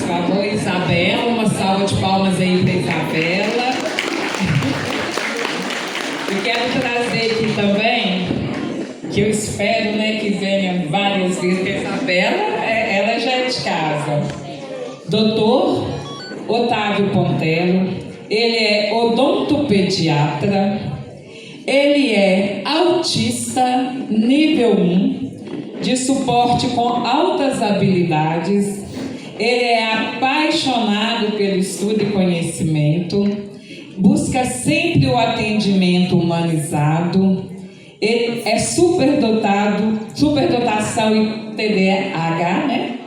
favor, Isabela, uma salva de palmas aí para Isabela. Eu quero trazer aqui também, que eu espero, né, que venha várias vezes, que a Isabela, ela já é de casa. Doutor Otávio Pontello, ele é odontopediatra, ele é autista nível 1, de suporte com altas habilidades, ele é apaixonado pelo estudo e conhecimento, busca sempre o atendimento humanizado, ele é superdotação em TDAH, né?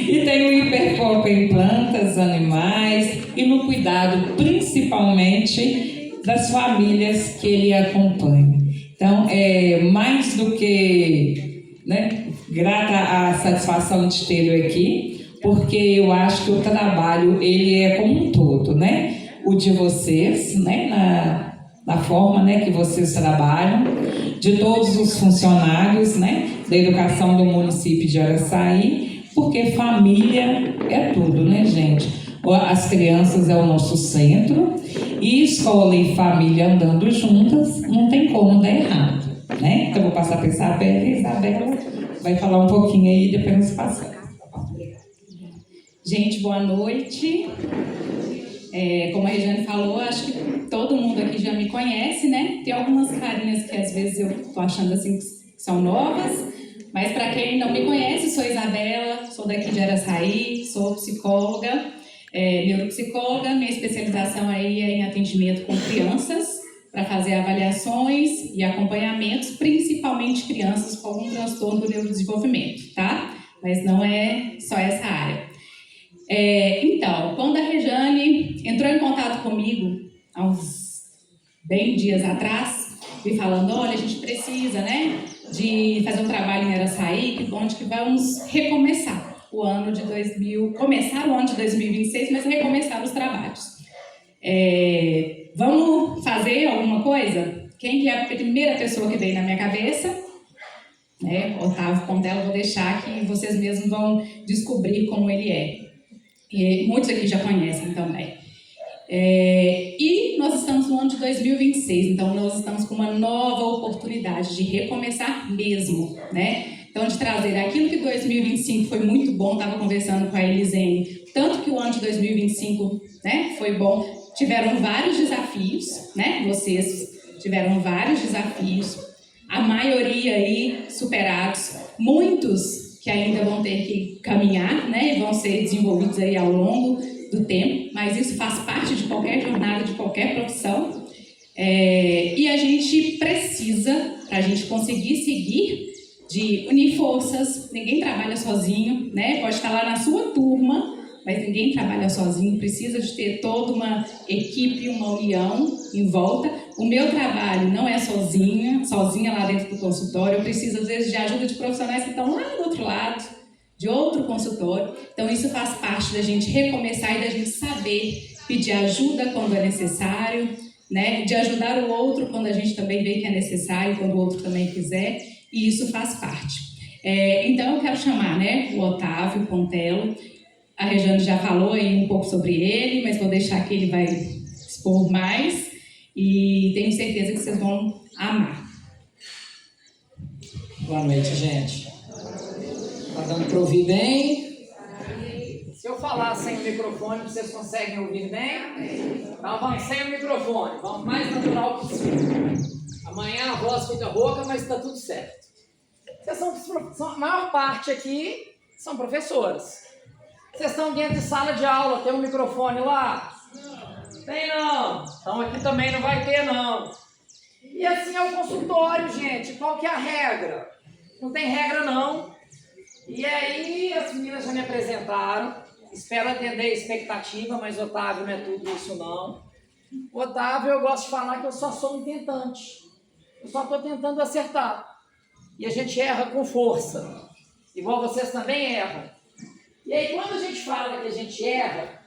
E tem o hiperfoco em plantas, animais e no cuidado principalmente das famílias que ele acompanha. Então, mais do que, né, grata a satisfação de tê-lo aqui, porque eu acho que o trabalho ele é como um todo, né? O de vocês, né, na forma, né, que vocês trabalham, de todos os funcionários, né, da educação do município de Araçaí, porque família é tudo, né, gente? As crianças é o nosso centro e escola e família andando juntas, não tem como dar errado, né? Então, vou passar para a Isabela e a Isabela vai falar um pouquinho aí, depois nós passamos. Gente, boa noite. Como a Regiane falou, acho que todo mundo aqui já me conhece, né? Tem algumas carinhas que às vezes eu tô achando assim que são novas, mas para quem não me conhece, sou Isabela, sou daqui de Araçaí, sou psicóloga, neuropsicóloga, minha especialização aí é em atendimento com crianças, para fazer avaliações e acompanhamentos, principalmente crianças com algum transtorno do neurodesenvolvimento, tá? Mas não é só essa área. Então, quando a Regiane entrou em contato comigo, há uns bem dias atrás, me falando, olha, a gente precisa, né, de fazer um trabalho em Araçaí, onde que vamos recomeçar o ano de 2026, mas recomeçar os trabalhos. Vamos fazer alguma coisa? Quem que é a primeira pessoa que veio na minha cabeça? Otávio Pontello, vou deixar que vocês mesmos vão descobrir como ele é. E muitos aqui já conhecem também. E nós estamos no ano de 2026, então nós estamos com uma nova oportunidade de recomeçar mesmo, né? Então, de trazer aquilo que 2025 foi muito bom, estava conversando com a Elisene, tanto que o ano de 2025, né, foi bom, tiveram vários desafios, né? Vocês tiveram vários desafios, a maioria aí superados, muitos que ainda vão ter que caminhar, né, e vão ser desenvolvidos aí ao longo do tempo, mas isso faz parte de qualquer jornada, de qualquer profissão, e a gente precisa, para a gente conseguir seguir, de unir forças. Ninguém trabalha sozinho, né, pode estar lá na sua turma, mas ninguém trabalha sozinho, precisa de ter toda uma equipe, uma união em volta. O meu trabalho não é sozinha lá dentro do consultório, eu preciso às vezes de ajuda de profissionais que estão lá do outro lado, de outro consultório. Então isso faz parte da gente recomeçar e da gente saber pedir ajuda quando é necessário, né? De ajudar o outro quando a gente também vê que é necessário, quando o outro também quiser, e isso faz parte. Então eu quero chamar, né, o Otávio Pontello. A Regiane já falou aí um pouco sobre ele, mas vou deixar que ele vai expor mais e tenho certeza que vocês vão amar. Boa noite, gente. Tá dando para ouvir bem? Se eu falar sem o microfone, vocês conseguem ouvir bem? Então vamos sem o microfone, vamos mais natural possível. Amanhã a voz fica rouca, mas está tudo certo. A maior parte aqui são professoras. Vocês estão dentro de sala de aula, tem um microfone lá? Tem não. Então aqui também não vai ter não. E assim é o consultório, gente. Qual que é a regra? Não tem regra não. E aí as meninas já me apresentaram. Espero atender a expectativa, mas Otávio não é tudo isso não. Otávio, eu gosto de falar que eu só sou um tentante. Eu só estou tentando acertar. E a gente erra com força. Igual vocês também erram. E aí, quando a gente fala que a gente erra,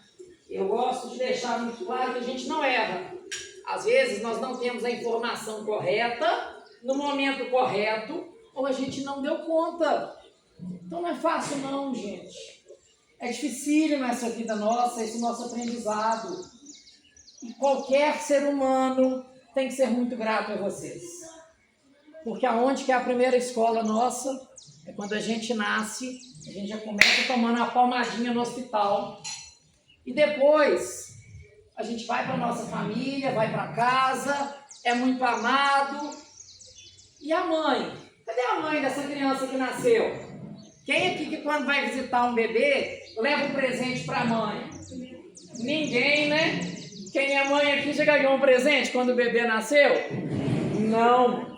eu gosto de deixar muito claro que a gente não erra. Às vezes, nós não temos a informação correta, no momento correto, ou a gente não deu conta. Então não é fácil não, gente. É dificílimo essa vida nossa, esse nosso aprendizado. E qualquer ser humano tem que ser muito grato a vocês. Porque aonde que é a primeira escola nossa? É quando a gente nasce, a gente já começa tomando uma palmadinha no hospital. E depois, a gente vai para a nossa família, vai para casa, é muito amado. E a mãe? Cadê a mãe dessa criança que nasceu? Quem aqui que quando vai visitar um bebê, leva um presente para a mãe? Ninguém, né? Quem é mãe aqui já ganhou um presente quando o bebê nasceu? Não.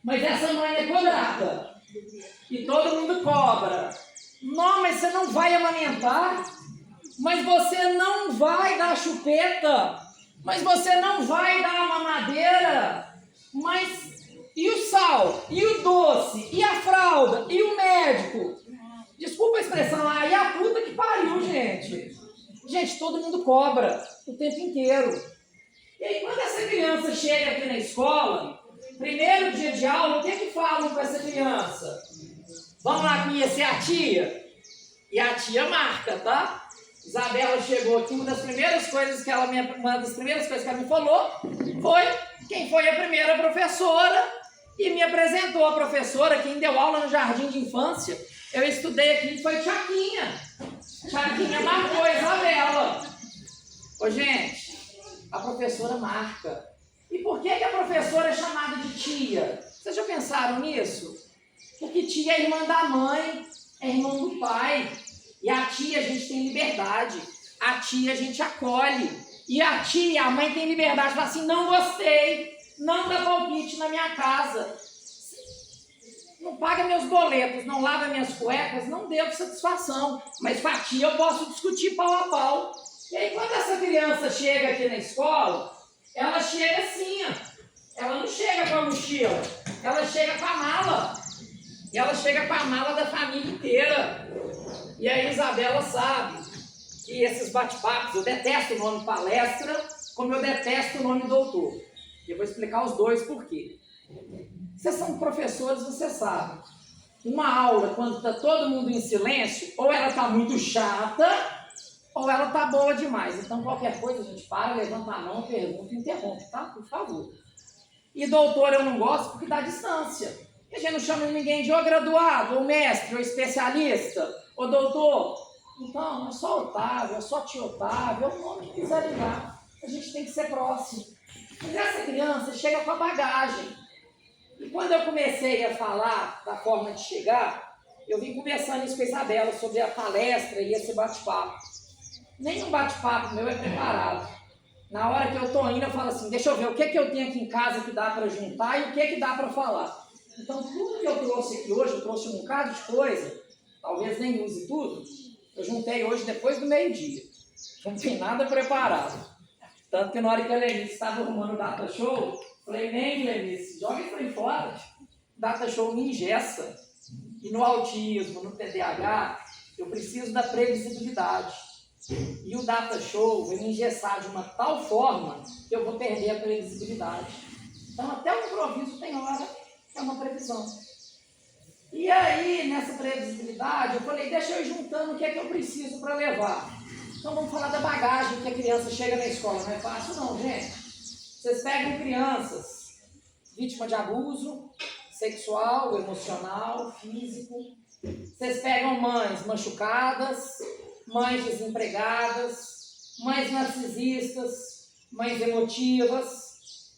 Mas essa mãe é cobrada. E todo mundo cobra. Não, mas você não vai amamentar. Mas você não vai dar chupeta. Mas você não vai dar a mamadeira. Mas e o sal? E o doce? E a fralda? E o médico? Desculpa a expressão lá. E a puta que pariu, gente. Gente, todo mundo cobra o tempo inteiro. E aí, quando essa criança chega aqui na escola, primeiro dia de aula, o que falam com essa criança? Vamos lá conhecer a tia? E a tia marca, tá? Isabela chegou aqui, uma das primeiras coisas que ela me falou foi quem foi a primeira professora e me apresentou a professora, quem deu aula no jardim de infância. Eu estudei aqui, foi Tchaquinha. Tchaquinha marcou a Isabela. Ô, gente, a professora marca. E por que a professora é chamada de tia? Vocês já pensaram nisso? Porque tia é irmã da mãe, é irmã do pai. E a tia a gente tem liberdade. A tia a gente acolhe. E a tia, a mãe tem liberdade. Fala assim, não gostei, não dá palpite na minha casa. Não paga meus boletos, não lava minhas cuecas, não devo satisfação. Mas com a tia eu posso discutir pau a pau. E aí quando essa criança chega aqui na escola, ela chega assim, ó. Ela não chega com a mochila, ela chega com a mala. E ela chega com a mala da família inteira. E a Isabela sabe que esses bate-papos, eu detesto o nome palestra, como eu detesto o nome doutor. E eu vou explicar os dois por quê. Vocês são professores, vocês sabem. Uma aula, quando está todo mundo em silêncio, ou ela está muito chata, ou ela está boa demais. Então, qualquer coisa, a gente para, levanta a mão, pergunta e interrompe, tá? Por favor. E doutor eu não gosto porque dá distância. E a gente não chama ninguém de graduado, ou mestre, ou especialista, ou doutor. Então, é só Otávio, é só tio Otávio, é o nome que quiserem dar. A gente tem que ser próximo. Mas essa criança chega com a bagagem. E quando eu comecei a falar da forma de chegar, eu vim conversando isso com a Isabela sobre a palestra e esse bate-papo. Nenhum bate-papo meu é preparado. Na hora que eu estou indo, eu falo assim, deixa eu ver o que eu tenho aqui em casa que dá para juntar e o que dá para falar. Então, tudo que eu trouxe aqui hoje, eu trouxe um bocado de coisa, talvez nem use tudo, eu juntei hoje depois do meio-dia. Não tem nada preparado. Tanto que na hora que a Lenice estava arrumando o data show, falei, nem Lenice, joga isso aí fora. Data show me engessa. E no autismo, no TDAH, eu preciso da previsibilidade. E o data show vai me engessar de uma tal forma que eu vou perder a previsibilidade. Então, até o improviso tem hora que é uma previsão. E aí, nessa previsibilidade, eu falei, deixa eu ir juntando o que é que eu preciso para levar. Então, vamos falar da bagagem que a criança chega na escola. Não é fácil não, gente. Vocês pegam crianças vítimas de abuso sexual, emocional, físico. Vocês pegam mães machucadas, mães desempregadas, mães narcisistas, mães emotivas.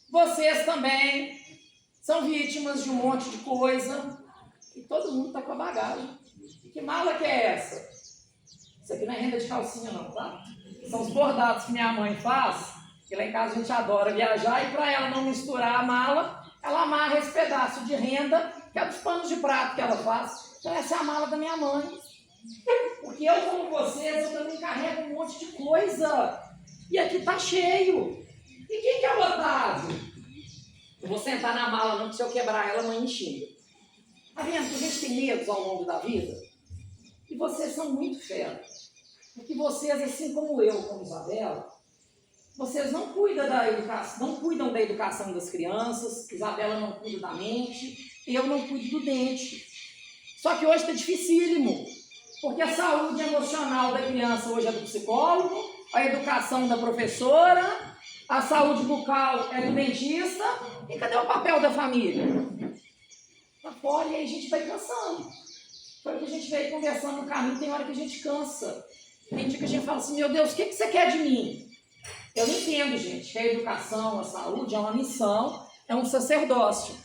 Vocês também são vítimas de um monte de coisa e todo mundo está com a bagagem. E que mala que é essa? Isso aqui não é renda de calcinha não, tá? São os bordados que minha mãe faz, que lá em casa a gente adora viajar e para ela não misturar a mala, ela amarra esse pedaço de renda, que é dos panos de prato que ela faz. Então essa é a mala da minha mãe. Porque eu, como vocês, eu também carrego um monte de coisa. E aqui tá cheio. E quem que é o Otávio? Eu vou sentar na mala não, porque se eu quebrar ela, a mãe me xinga. Tá vendo que a gente tem medos ao longo da vida? E vocês são muito fera. Porque vocês, assim como eu, como Isabela, vocês não cuidam da educação das crianças, Isabela não cuida da mente, eu não cuido do dente. Só que hoje está dificílimo, porque a saúde emocional da criança hoje é do psicólogo, a educação da professora, a saúde bucal é do dentista, e cadê o papel da família? Tá fora, e aí a gente vai cansando. Foi o que a gente veio conversando no caminho, tem hora que a gente cansa. Tem dia que a gente fala assim, meu Deus, o que você quer de mim? Eu não entendo, gente, que a educação, a saúde é uma missão, é um sacerdócio.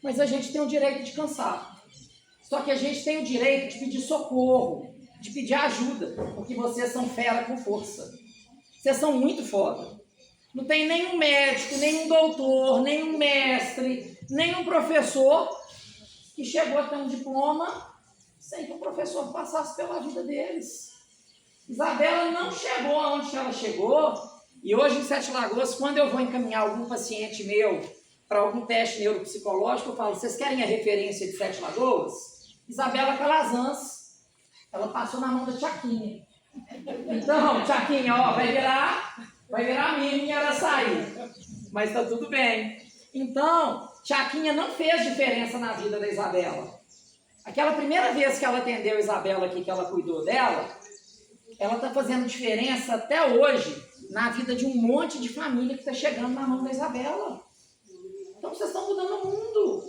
Mas a gente tem o direito de cansar. Só que a gente tem o direito de pedir socorro, de pedir ajuda, porque vocês são fera com força. Vocês são muito foda. Não tem nenhum médico, nenhum doutor, nenhum mestre, nenhum professor que chegou a ter um diploma sem que o professor passasse pela vida deles. Isabela não chegou aonde ela chegou, e hoje em Sete Lagoas, quando eu vou encaminhar algum paciente meu para algum teste neuropsicológico, eu falo, vocês querem a referência de Sete Lagoas? Isabela Calazans, ela passou na mão da Tchaquinha. Então, Tchaquinha, ó, vai virar mim e ela sair. Mas tá tudo bem. Então, Tchaquinha não fez diferença na vida da Isabela. Aquela primeira vez que ela atendeu a Isabela aqui, que ela cuidou dela, ela tá fazendo diferença até hoje na vida de um monte de família que está chegando na mão da Isabela. Então, vocês estão mudando o mundo.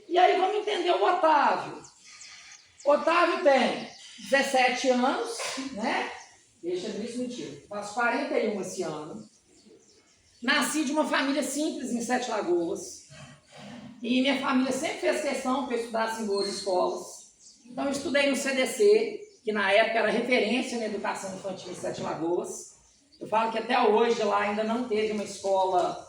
E aí, vamos entender o Otávio. Otávio tem 17 anos, né? Deixa eu ver isso mentira. Faço 41 esse ano. Nasci de uma família simples em Sete Lagoas. E minha família sempre fez questão que eu estudasse em boas escolas. Então eu estudei no CDC, que na época era referência na educação infantil em Sete Lagoas. Eu falo que até hoje lá ainda não teve uma escola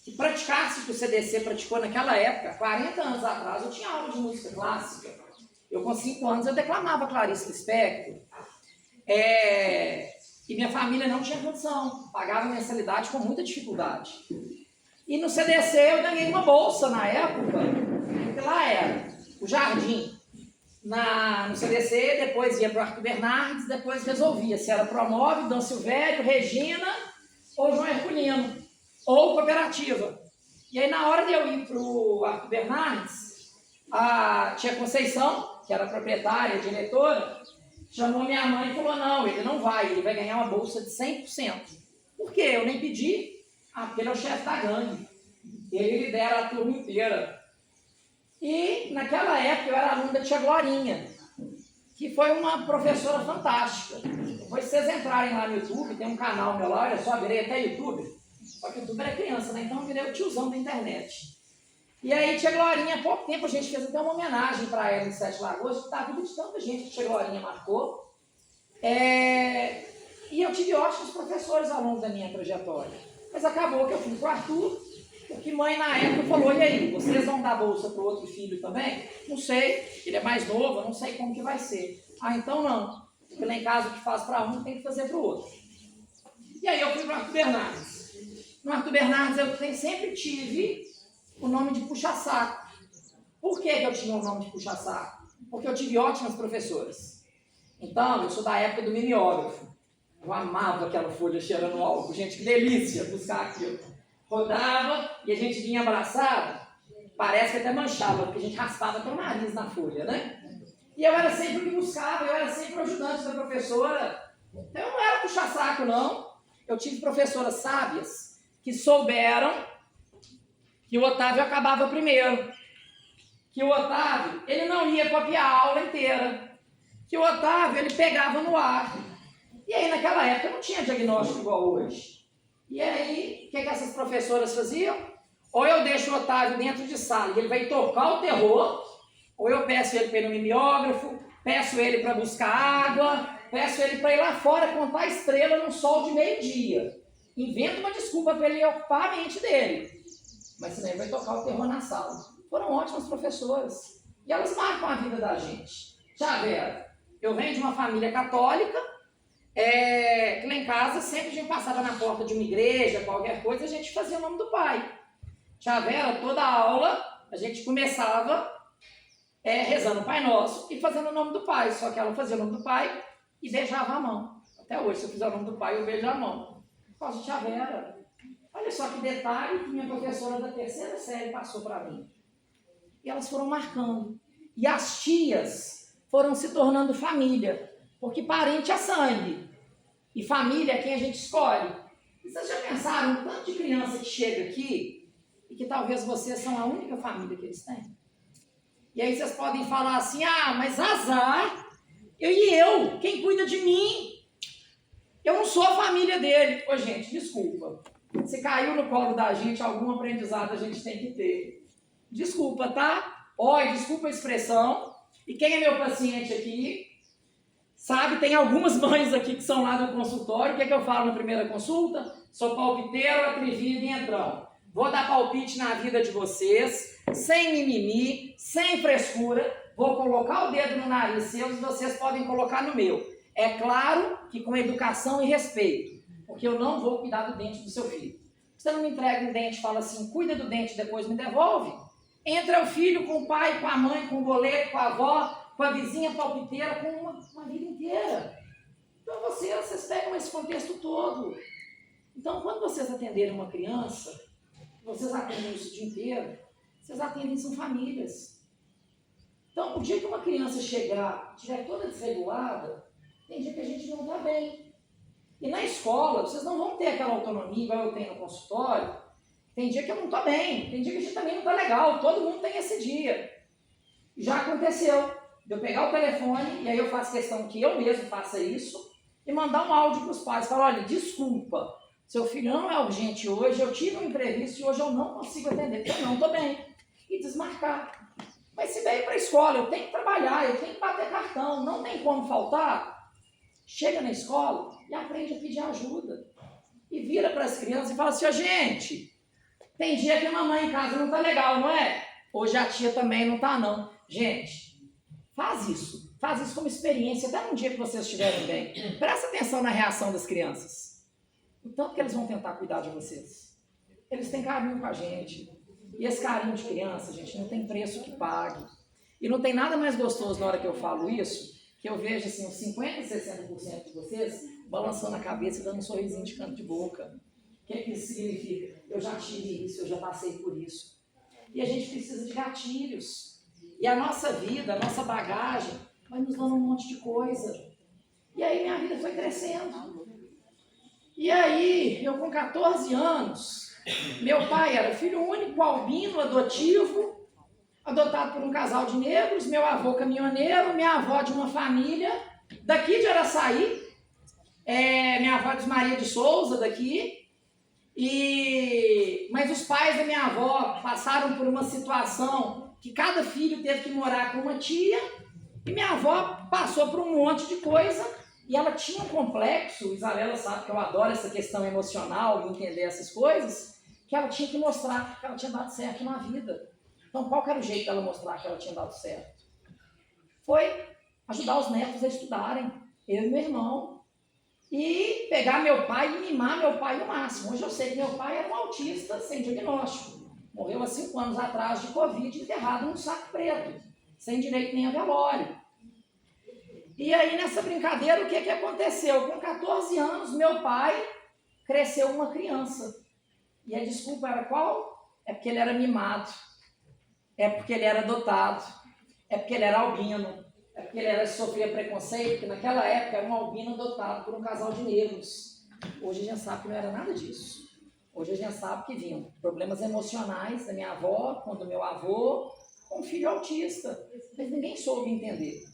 que praticasse o que o CDC praticou naquela época. 40 anos atrás eu tinha aula de música clássica. Eu com 5 anos eu declamava Clarice Lispector. E minha família não tinha condição, pagava mensalidade com muita dificuldade. E no CDC eu ganhei uma bolsa na época, porque lá era o Jardim, no CDC, depois ia para o Arthur Bernardes, depois resolvia se era Promove, Dom Silvério, Regina ou João Herculino, ou Cooperativa. E aí na hora de eu ir para o Arthur Bernardes, a tia Conceição, que era proprietária, diretora, chamou minha mãe e falou, não, ele não vai, ele vai ganhar uma bolsa de 100%. Por quê? Eu nem pedi. Porque ele é o chefe da gangue. Ele lidera a turma inteira. E naquela época eu era aluna da tia Glorinha, que foi uma professora fantástica. Depois vocês entrarem lá no YouTube, tem um canal meu lá, olha só, virei até YouTube. Só que o YouTube era criança, né? Então eu virei o tiozão da internet. E aí tia Glorinha, há pouco tempo a gente fez até uma homenagem para ela em Sete Lagoas, tá vida de tanta gente que tia Glorinha marcou. E eu tive ótimos professores ao longo da minha trajetória. Mas acabou que eu fui para o Arthur, porque mãe na época falou, e aí, vocês vão dar bolsa para o outro filho também? Não sei, ele é mais novo, eu não sei como que vai ser. Então não, porque lá em casa o que faz para um tem que fazer para o outro. E aí eu fui para o Arthur Bernardes. No Arthur Bernardes eu sempre tive o nome de puxa-saco. Por que eu tinha o nome de puxa-saco? Porque eu tive ótimas professoras. Então, eu sou da época do mimeógrafo. Eu amava aquela folha cheirando álcool. Gente, que delícia buscar aquilo. Rodava e a gente vinha abraçado. Parece que até manchava, porque a gente raspava até o nariz na folha, né? E eu era sempre o que buscava, eu era sempre o ajudante da professora. Então, eu não era puxa-saco, não. Eu tive professoras sábias que souberam que o Otávio acabava primeiro. Que o Otávio, ele não ia copiar a aula inteira. Que o Otávio, ele pegava no ar. E aí, naquela época, não tinha diagnóstico igual hoje. E aí, o que essas professoras faziam? Ou eu deixo o Otávio dentro de sala e ele vai tocar o terror, ou eu peço ele para ir no mimeógrafo, peço ele para buscar água, peço ele para ir lá fora contar estrela no sol de meio-dia. Invento uma desculpa para ele ocupar a mente dele. Mas senão ele vai tocar o terror na sala. Foram ótimas professoras. E elas marcam a vida da gente. Tia Vera, eu venho de uma família católica, que lá em casa sempre a gente passava na porta de uma igreja, qualquer coisa, a gente fazia o nome do pai. Tia Vera, toda a aula, a gente começava rezando o Pai Nosso e fazendo o nome do pai. Só que ela fazia o nome do pai e beijava a mão. Até hoje, se eu fizer o nome do pai, eu beijo a mão. Por causa de Tia Vera. Olha só que detalhe que minha professora da 3ª série passou para mim. E elas foram marcando. E as tias foram se tornando família, porque parente é sangue. E família é quem a gente escolhe. E vocês já pensaram um tanto de criança que chega aqui e que talvez vocês são a única família que eles têm? E aí vocês podem falar assim, mas azar, eu, quem cuida de mim? Eu não sou a família dele. Ô, gente, desculpa. Se caiu no colo da gente, algum aprendizado a gente tem que ter. Desculpa, tá? Desculpa a expressão. E quem é meu paciente aqui, sabe, tem algumas mães aqui que são lá do consultório. O que é que eu falo na primeira consulta? Sou palpiteiro, atrevido e entrão. Vou dar palpite na vida de vocês, sem mimimi, sem frescura. Vou colocar o dedo no nariz seus e vocês podem colocar no meu. É claro que com educação e respeito, porque eu não vou cuidar do dente do seu filho. Você não me entrega um dente e fala assim, cuida do dente e depois me devolve. Entra o filho com o pai, com a mãe, com o boleto, com a avó, com a vizinha palpiteira, com uma vida inteira. Então vocês pegam esse contexto todo. Então quando vocês atenderem uma criança, vocês atendem isso o dia inteiro, vocês atendem são famílias. Então o dia que uma criança chegar, estiver toda desregulada, tem dia que a gente não está bem. E na escola, vocês não vão ter aquela autonomia igual eu tenho no consultório. Tem dia que eu não estou bem, tem dia que a gente também não está legal, todo mundo tem esse dia. Já aconteceu de eu pegar o telefone, e aí eu faço questão que eu mesmo faça isso, e mandar um áudio para os pais, falar, olha, desculpa, seu filho não é urgente hoje, eu tive um imprevisto e hoje eu não consigo atender, porque eu não estou bem. E desmarcar. Mas se veio para a escola, eu tenho que trabalhar, eu tenho que bater cartão, não tem como faltar, chega na escola e aprende a pedir ajuda. E vira para as crianças e fala assim, gente, tem dia que a mamãe em casa não está legal, não é? Hoje a tia também não está, não. Gente, faz isso como experiência, até um dia que vocês estiverem bem. Presta atenção na reação das crianças. O tanto que eles vão tentar cuidar de vocês. Eles têm carinho com a gente. E esse carinho de criança, gente, não tem preço que pague. E não tem nada mais gostoso na hora que eu falo isso, que eu vejo assim, uns 50%, 60% de vocês balançando a cabeça e dando um sorrisinho de canto de boca. O que isso significa? Eu já tive isso, eu já passei por isso. E a gente precisa de gatilhos. E a nossa vida, a nossa bagagem, vai nos dando um monte de coisa. E aí minha vida foi crescendo. E aí, eu com 14 anos, meu pai era filho único, albino, adotivo, adotado por um casal de negros, meu avô caminhoneiro, minha avó de uma família daqui de Araçaí, minha avó de Maria de Souza daqui, mas os pais da minha avó passaram por uma situação que cada filho teve que morar com uma tia, e minha avó passou por um monte de coisa, e ela tinha um complexo, Isabela sabe que eu adoro essa questão emocional, entender essas coisas, que ela tinha que mostrar que ela tinha dado certo na vida. Então, qual que era o jeito dela mostrar que ela tinha dado certo? Foi ajudar os netos a estudarem, eu e meu irmão, e pegar meu pai e mimar meu pai no máximo. Hoje eu sei que meu pai era um autista sem diagnóstico. Morreu há 5 anos atrás de Covid, enterrado num saco preto, sem direito nem a velório. E aí, nessa brincadeira, o que aconteceu? Com 14 anos, meu pai cresceu uma criança. E a desculpa era qual? É porque ele era mimado. É porque ele era adotado. É porque ele era albino. É porque ele sofria preconceito, porque naquela época era um albino adotado por um casal de negros. Hoje a gente sabe que não era nada disso. Hoje a gente sabe que vinham problemas emocionais da minha avó, com do meu avô, com um filho autista. Mas ninguém soube entender.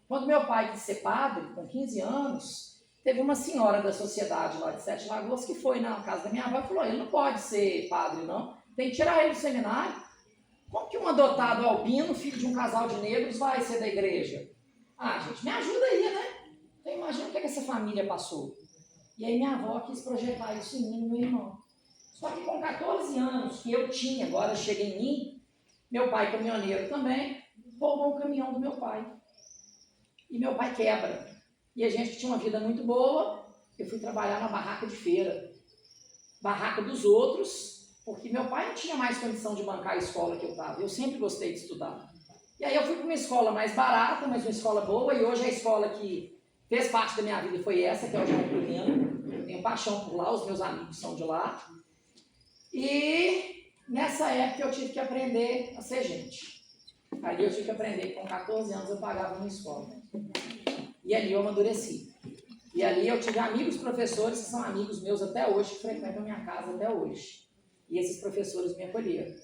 Quando meu pai quis ser padre, com 15 anos, teve uma senhora da sociedade lá de Sete Lagoas que foi na casa da minha avó e falou, ele não pode ser padre, não. Tem que tirar ele do seminário. Como que um adotado albino, filho de um casal de negros, vai ser da igreja? Ah, gente, me ajuda aí, né? Então imagina o que essa família passou. E aí minha avó quis projetar isso em mim e no meu irmão. Só que com 14 anos que eu tinha, agora chega em mim, meu pai caminhoneiro também, roubou um caminhão do meu pai. E meu pai quebra. E a gente que tinha uma vida muito boa, eu fui trabalhar na barraca de feira. Barraca dos outros, porque meu pai não tinha mais condição de bancar a escola que eu estava. Eu sempre gostei de estudar. E aí eu fui para uma escola mais barata, mas uma escola boa, e hoje a escola que fez parte da minha vida foi essa, que é o João Pluriano. Eu tenho paixão por lá, os meus amigos são de lá. E nessa época eu tive que aprender a ser gente. Aí eu tive que aprender que com 14 anos eu pagava uma escola. E ali eu amadureci. E ali eu tive amigos professores que são amigos meus até hoje, que frequentam a minha casa até hoje. E esses professores me acolheram.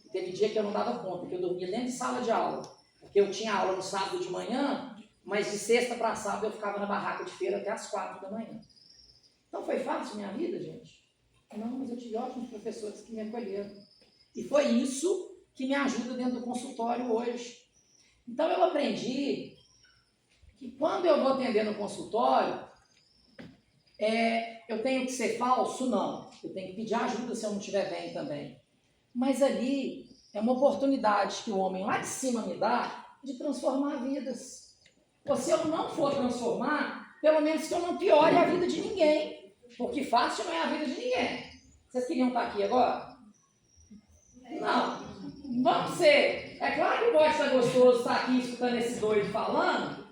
E teve dia que eu não dava conta, que eu dormia dentro de sala de aula. Porque eu tinha aula no sábado de manhã, mas de sexta para sábado eu ficava na barraca de feira até as 4 da manhã. Então foi fácil minha vida, gente? Não, mas eu tive ótimos professores que me acolheram. E foi isso que me ajuda dentro do consultório hoje. Então eu aprendi que quando eu vou atender no consultório, eu tenho que ser falso? Não. Eu tenho que pedir ajuda se eu não estiver bem também. Mas ali é uma oportunidade que o homem lá de cima me dá de transformar vidas. Ou se eu não for transformar, pelo menos que eu não piore a vida de ninguém. Porque fácil não é a vida de ninguém. Vocês queriam estar aqui agora? Não. Vamos ser. É claro que pode estar gostoso estar aqui escutando esse doido falando,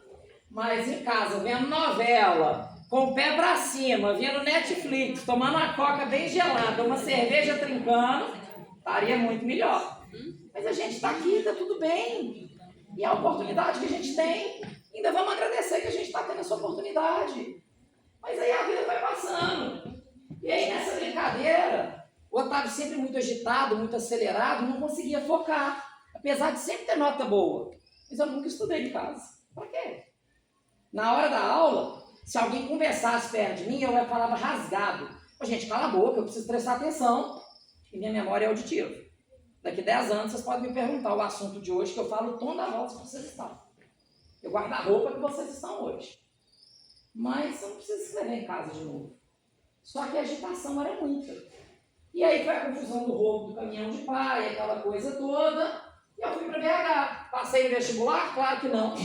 mas em casa, vendo novela, com o pé pra cima, vendo Netflix, tomando uma coca bem gelada, uma cerveja trincando, estaria muito melhor. Mas a gente está aqui, está tudo bem. E a oportunidade que a gente tem, ainda vamos agradecer que a gente está tendo essa oportunidade. Mas aí a vida vai passando. E aí nessa brincadeira, o Otávio sempre muito agitado, muito acelerado, não conseguia focar. Apesar de sempre ter nota boa. Mas eu nunca estudei em casa. Para quê? Na hora da aula, se alguém conversasse perto de mim, eu falava rasgado. Ô, gente, cala a boca, eu preciso prestar atenção. E minha memória é auditiva. Daqui 10 anos, vocês podem me perguntar o assunto de hoje, que eu falo o tom da voz que vocês estão. Eu guardo a roupa que vocês estão hoje. Mas eu não preciso escrever em casa de novo. Só que a agitação era muita. E aí foi a confusão do roubo do caminhão de pai, aquela coisa toda. E eu fui para BH. Passei no vestibular? Claro que não.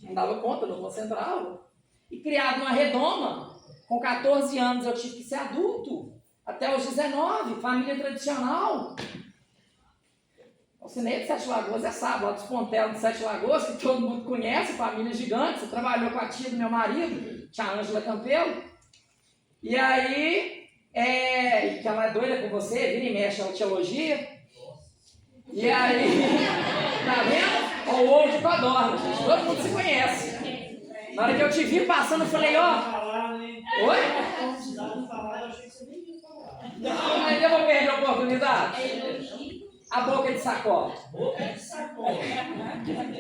Não dava conta, não concentrava. E criado numa redoma, com 14 anos eu tive que ser adulto. Até os 19, família tradicional. O Cineio de Sete Lagoas sabe, lá dos Pontelos de Sete Lagoas, que todo mundo conhece, família gigante. Você trabalhou com a tia do meu marido, tia Ângela Campelo. E aí, que ela é doida com você, vira e mexe, ela te elogia. E aí, tá vendo? Ó, o ovo de codorna, gente, todo mundo se conhece. Na hora que eu te vi passando, eu falei, ó... Oi? Não, mas eu vou perder a oportunidade. A boca de sacola.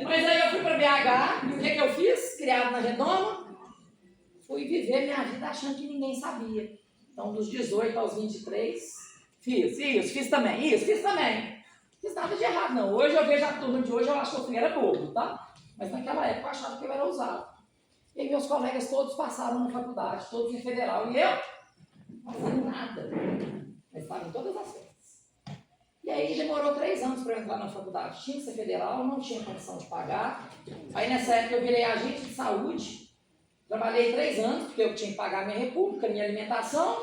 Mas aí eu fui para BH, e o que eu fiz? Criado na redoma, fui viver minha vida achando que ninguém sabia. Então, dos 18 aos 23, fiz também. Fiz nada de errado, não. Hoje eu vejo a turma de hoje, eu acho que eu era bobo, tá? Mas naquela época eu achava que eu era ousado. E aí meus colegas todos passaram na faculdade, todos em federal, e eu não fazendo nada. Mas estava em todas as coisas. E aí demorou 3 anos para eu entrar na faculdade. Tinha que ser federal, não tinha condição de pagar. Aí nessa época eu virei agente de saúde. Trabalhei 3 anos, porque eu tinha que pagar minha república, minha alimentação.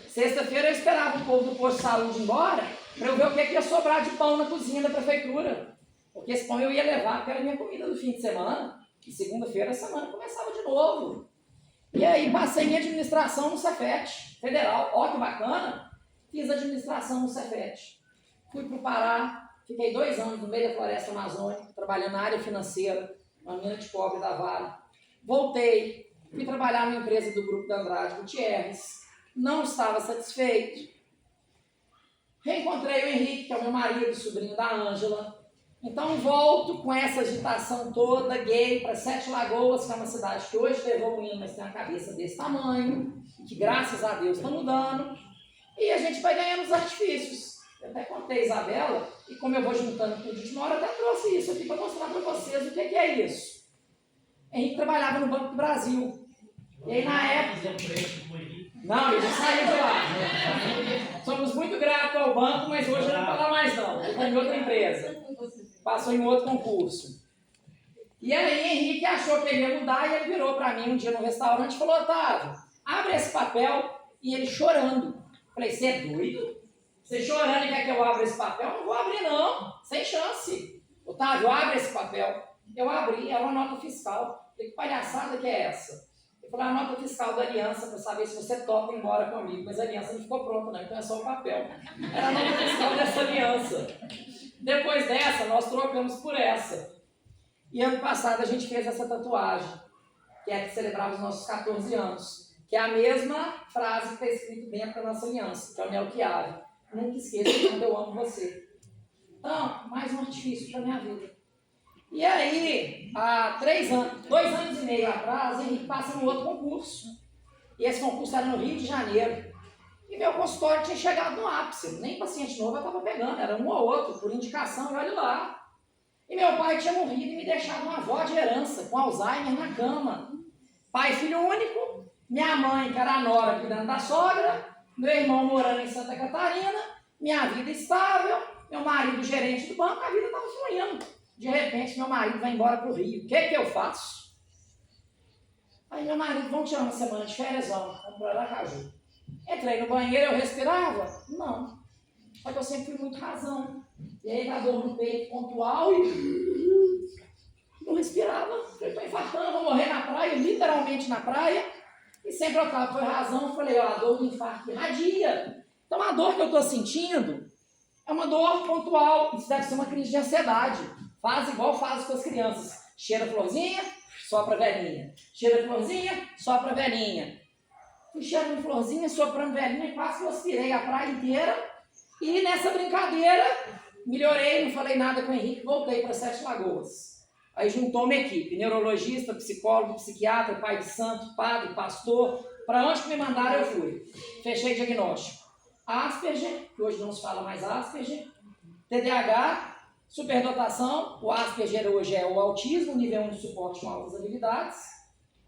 Sexta-feira eu esperava o povo do posto de saúde ir embora para eu ver o que ia sobrar de pão na cozinha da prefeitura. Porque esse pão eu ia levar, porque era minha comida do fim de semana. E segunda-feira a semana começava de novo. E aí passei em administração no Cefet federal. Ó, que bacana. Fiz administração no Cefet. Fui para o Pará, fiquei 2 anos no meio da floresta amazônica, trabalhando na área financeira, na mina de cobre da Vale. Voltei, fui trabalhar na empresa do Grupo da Andrade Gutierrez, não estava satisfeito. Reencontrei o Henrique, que é o meu marido, sobrinho da Ângela. Então volto com essa agitação toda, gay, para Sete Lagoas, que é uma cidade que hoje está evoluindo, mas tem uma cabeça desse tamanho, que graças a Deus está mudando. E a gente vai ganhando os artifícios. Eu até contei a Isabela, e como eu vou juntando tudo de uma hora, até trouxe isso aqui para mostrar para vocês o que é isso. Henrique trabalhava no Banco do Brasil. E aí na época... Não, ele já saiu de lá. Somos muito gratos ao banco, mas hoje eu não vou falar mais não. Ele está em outra empresa. Passou em outro concurso. E aí Henrique achou que ele ia mudar e ele virou para mim um dia no restaurante e falou, Otávio, abre esse papel. E ele chorando. Falei, você é doido? Você chorando e quer que eu abra esse papel? Eu não vou abrir não, sem chance. Otávio, abre esse papel. Eu abri, era uma nota fiscal. Falei, que palhaçada que é essa? Eu falei, a nota fiscal da aliança para saber se você topa ir embora comigo. Mas a aliança não ficou pronta, não, então é só o papel. Era a nota fiscal dessa aliança. Depois dessa, nós trocamos por essa. E ano passado a gente fez essa tatuagem, que é que celebrava os nossos 14 anos. Que é a mesma frase que está escrito dentro da nossa aliança, que é o Melquiade. Nunca esqueça de quando eu amo você. Então, mais um artifício para a minha vida. E aí, há 2 anos e meio atrás, Henrique passa num outro concurso. E esse concurso era no Rio de Janeiro. E meu consultório tinha chegado no ápice. Nem paciente novo eu estava pegando, era um ou outro, por indicação, e olha lá. E meu pai tinha morrido e me deixado uma avó de herança, com Alzheimer na cama. Pai e filho único, minha mãe, que era a nora, cuidando da sogra, meu irmão morando em Santa Catarina, minha vida estável, meu marido gerente do banco, a vida estava fluindo. De repente, meu marido vai embora para o Rio. O que eu faço? Aí meu marido, vamos tirar uma semana de férias, vamos para Aracaju. Entrei no banheiro, eu respirava? Não. Só que eu sempre fui muito razão. E aí, a dor no peito pontual e não respirava. Eu estou infartando, vou morrer na praia, literalmente na praia. E sempre eu estava, foi razão, eu falei, ó, a dor do infarto irradia. Então, a dor que eu estou sentindo é uma dor pontual. Isso deve ser uma crise de ansiedade. Faz igual faz com as crianças. Cheira florzinha, sopra velhinha. Cheira florzinha, sopra velhinha. Fui cheirando florzinha, soprando velhinha, e quase que eu aspirei a praia inteira. E nessa brincadeira, melhorei, não falei nada com o Henrique, voltei para 7 Lagoas. Aí juntou uma equipe, neurologista, psicólogo, psiquiatra, pai de santo, padre, pastor. Para onde que me mandaram eu fui. Fechei diagnóstico. Asperger, que hoje não se fala mais Asperger. TDAH. Superdotação, o Asperger hoje é o autismo, nível 1 de suporte com altas habilidades.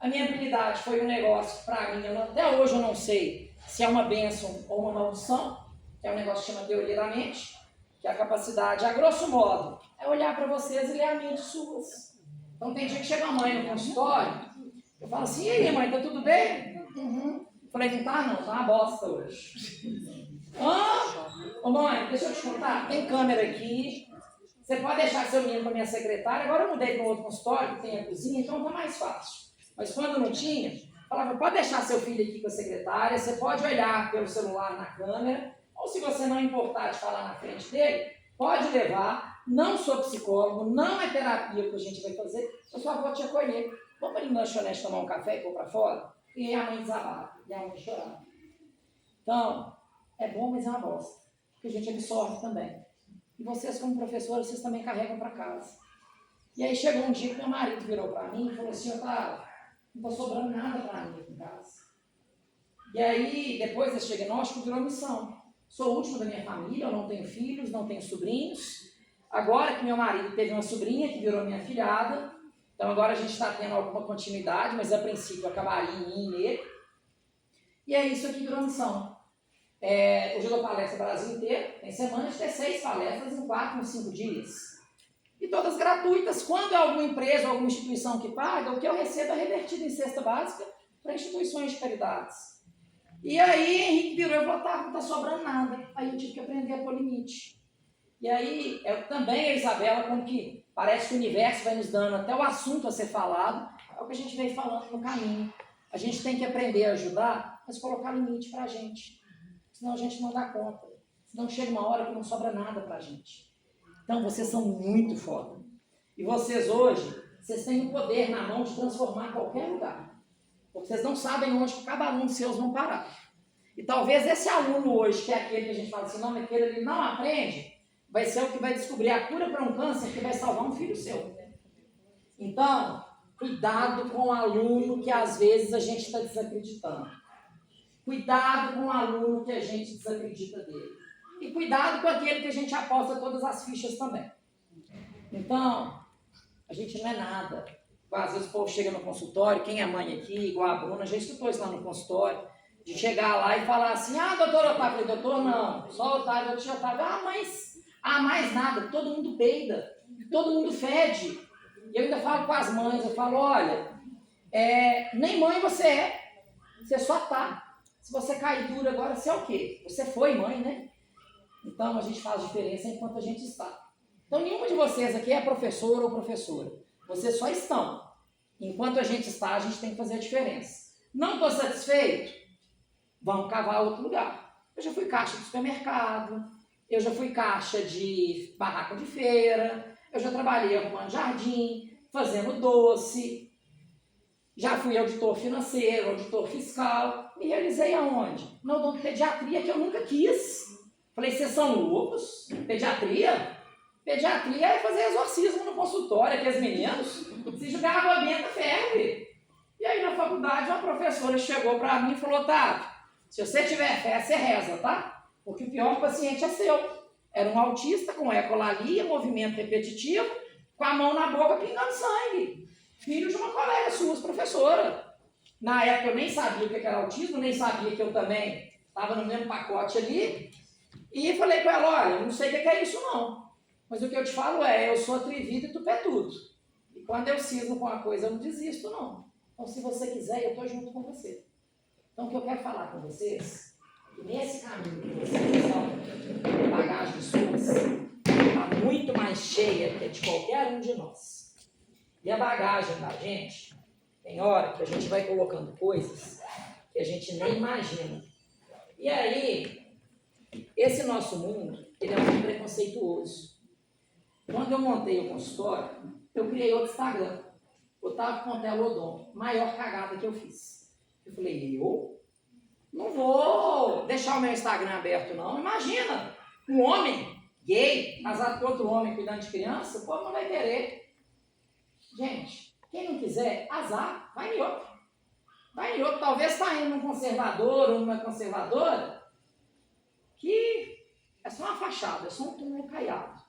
A minha habilidade foi um negócio, para mim, até hoje eu não sei se é uma bênção ou uma maldição, que é um negócio que chama teoria da mente, que é a capacidade, a grosso modo, é olhar para vocês e ler a mente suas. Então tem dia que chega a mãe no consultório, eu falo assim, e aí mãe, tá tudo bem? Uhum. Eu falei, não, tá uma bosta hoje. Ô mãe, deixa eu te contar, tem câmera aqui, você pode deixar seu menino com a minha secretária. Agora eu mudei para um outro consultório, que tem a cozinha, então tá mais fácil. Mas quando não tinha, falava, pode deixar seu filho aqui com a secretária, você pode olhar pelo celular na câmera, ou se você não importar de falar na frente dele, pode levar. Não sou psicólogo, não é terapia que a gente vai fazer, eu só vou te acolher. Vamos ali no lanchonete tomar um café e pôr para fora? E aí a mãe desabava, e a mãe chorava. Então, é bom, mas é uma bosta, porque a gente absorve também. E vocês, como professores, vocês também carregam para casa. E aí chegou um dia que meu marido virou para mim e falou assim, Otávio, não está sobrando nada para mim aqui em casa. E aí, depois desse diagnóstico, virou missão. Sou o último da minha família, eu não tenho filhos, não tenho sobrinhos. Agora que meu marido teve uma sobrinha que virou minha filhada, então agora a gente está tendo alguma continuidade, mas a princípio acabaria em mim e nele. E é isso aqui virou missão. Hoje eu dou palestra no Brasil inteiro, tem semana de ter 6 palestras em 4 ou 5 dias. E todas gratuitas. Quando é alguma empresa ou alguma instituição que paga, o que eu recebo é revertido em cesta básica para instituições de caridades. E aí Henrique virou e falou, tá, não está sobrando nada. Aí eu tive que aprender a pôr limite. E aí, também a Isabela, como que parece que o universo vai nos dando até o assunto a ser falado, é o que a gente vem falando no caminho. A gente tem que aprender a ajudar, mas colocar limite para a gente. Senão a gente não dá conta. Senão chega uma hora que não sobra nada pra gente. Então vocês são muito foda. E vocês hoje, vocês têm o poder na mão de transformar qualquer lugar. Porque vocês não sabem onde cada aluno seus vão parar. E talvez esse aluno hoje, que é aquele que a gente fala assim, não, aquele ele não aprende, vai ser o que vai descobrir a cura para um câncer que vai salvar um filho seu. Então, cuidado com o aluno que às vezes a gente está desacreditando. Cuidado com o aluno que a gente desacredita dele. E cuidado com aquele que a gente aposta todas as fichas também. Então, a gente não é nada. Às vezes o povo chega no consultório, quem é mãe aqui, igual a Bruna, já escutou isso lá no consultório, de chegar lá e falar assim, doutor Otávio, eu falei, doutor, não, só Otávio, eu te Otávio, mas mais nada, todo mundo peida, todo mundo fede. E eu ainda falo com as mães, eu falo, olha, nem mãe você é, você só tá. Se você cair duro agora, você é o quê? Você foi mãe, né? Então a gente faz diferença enquanto a gente está. Então nenhuma de vocês aqui é professor ou professora. Vocês só estão. Enquanto a gente está, a gente tem que fazer a diferença. Não estou satisfeito? Vamos cavar outro lugar. Eu já fui caixa de supermercado, eu já fui caixa de barraca de feira, eu já trabalhei arrumando jardim, fazendo doce, já fui auditor financeiro, auditor fiscal. Me realizei aonde? Na odontopediatria, que eu nunca quis. Falei, vocês são loucos? Pediatria? Pediatria é fazer exorcismo no consultório, aqueles meninos. Se jogar água benta, ferve. E aí na faculdade uma professora chegou para mim e falou, Otávio, se você tiver fé, você reza, tá? Porque o pior paciente é seu. Era um autista com ecolalia, movimento repetitivo, com a mão na boca pingando sangue. Filho de uma colega sua, professora. Na época eu nem sabia o que era autismo, nem sabia que eu também estava no mesmo pacote ali. E falei com ela, olha, não sei o que é isso não. Mas o que eu te falo é, eu sou atrevido e tu é tudo. E quando eu cismo com uma coisa, eu não desisto não. Então se você quiser, eu estou junto com você. Então o que eu quero falar com vocês, que nesse caminho que vocês estão, a bagagem suas está muito mais cheia que de qualquer um de nós. E a bagagem da gente, tem hora que a gente vai colocando coisas que a gente nem imagina. E aí, esse nosso mundo, ele é muito preconceituoso. Quando eu montei o consultório, eu criei outro Instagram, Otávio Contelo Odonto, maior cagada que eu fiz. Eu falei, eu não vou deixar o meu Instagram aberto não. Imagina, um homem gay, casado com outro homem cuidando de criança, o povo não vai querer. Gente, quem não quiser, azar, vai em outro. Vai em outro, talvez está indo num conservador ou numa conservadora, que é só uma fachada, é só um túmulo caiado.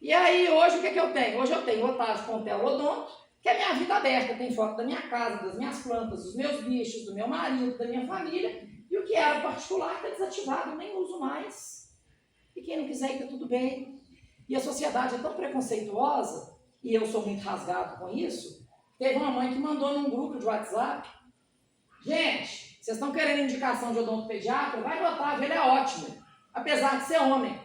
E aí, hoje, o que é que eu tenho? Hoje eu tenho Otávio Contelo Odonto, que é minha vida aberta, tem foto da minha casa, das minhas plantas, dos meus bichos, do meu marido, da minha família, e o que era particular está desativado, eu nem uso mais. E quem não quiser, está tudo bem. E a sociedade é tão preconceituosa, e eu sou muito rasgado com isso, teve uma mãe que mandou num grupo de WhatsApp, gente, vocês estão querendo indicação de odontopediatra? Vai no Otávio, ele é ótimo, apesar de ser homem,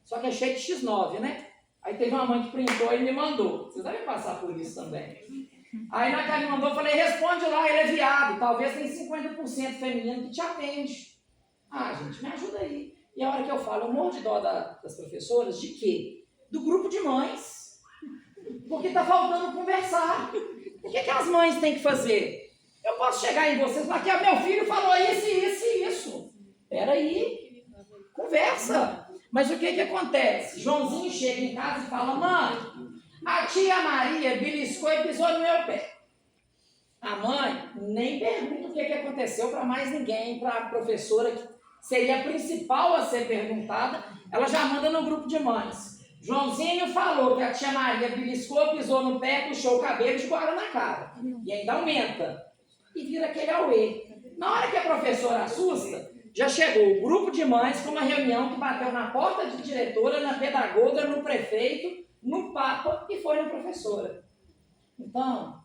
só que é cheio de X9, né? Aí teve uma mãe que printou e me mandou, vocês devem passar por isso também. Aí na que ela me mandou, eu falei, responde lá, ele é viado, talvez tem 50% feminino que te atende. Ah, gente, me ajuda aí. E a hora que eu falo, eu morro de dó das professoras, de quê? Do grupo de mães. Porque está faltando conversar. O que as mães têm que fazer? Eu posso chegar em vocês e falar que meu filho falou isso, isso e isso. Peraí, conversa. Mas o que acontece? Joãozinho chega em casa e fala, mãe, a tia Maria beliscou e pisou no meu pé. A mãe nem pergunta o que aconteceu para mais ninguém, para a professora, que seria a principal a ser perguntada, ela já manda no grupo de mães. Joãozinho falou que a tia Maria beliscou, pisou no pé, puxou o cabelo e escoara na cara. E ainda aumenta. E vira aquele auê. Na hora que a professora assusta, já chegou o grupo de mães com uma reunião que bateu na porta de diretora, na pedagoga, no prefeito, no papa e foi na professora. Então,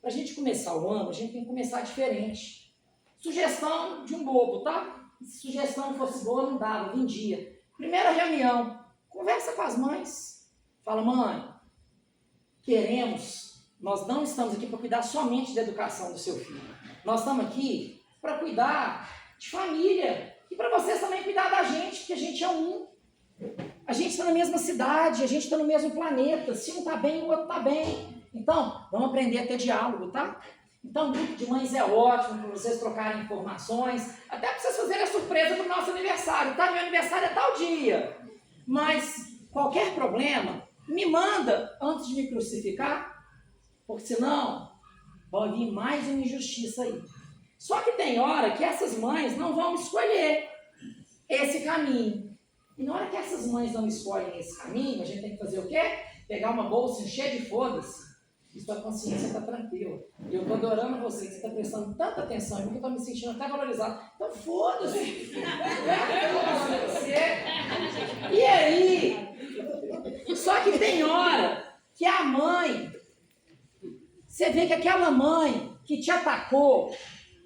para a gente começar o ano, a gente tem que começar diferente. Sugestão de um bobo, tá? Se sugestão fosse boa, não dava, vendia. Primeira reunião, conversa com as mães. Fala, mãe, nós não estamos aqui para cuidar somente da educação do seu filho. Nós estamos aqui para cuidar de família. E para vocês também cuidar da gente, porque a gente é um. A gente está na mesma cidade, a gente está no mesmo planeta. Se um está bem, o outro está bem. Então, vamos aprender a ter diálogo, tá? Então, o grupo de mães é ótimo para vocês trocarem informações, até para vocês fazerem a surpresa para o nosso aniversário, tá? Meu aniversário é tal dia. Mas, qualquer problema, me manda antes de me crucificar, porque senão vai vir mais uma injustiça aí. Só que tem hora que essas mães não vão escolher esse caminho. E na hora que essas mães não escolhem esse caminho, a gente tem que fazer o quê? Pegar uma bolsa cheia de foda-se. E sua consciência está tranquila. E eu estou adorando você, que você está prestando tanta atenção, porque eu estou me sentindo até valorizado. Então foda-se. E aí? Só que tem hora que a mãe, você vê que aquela mãe que te atacou,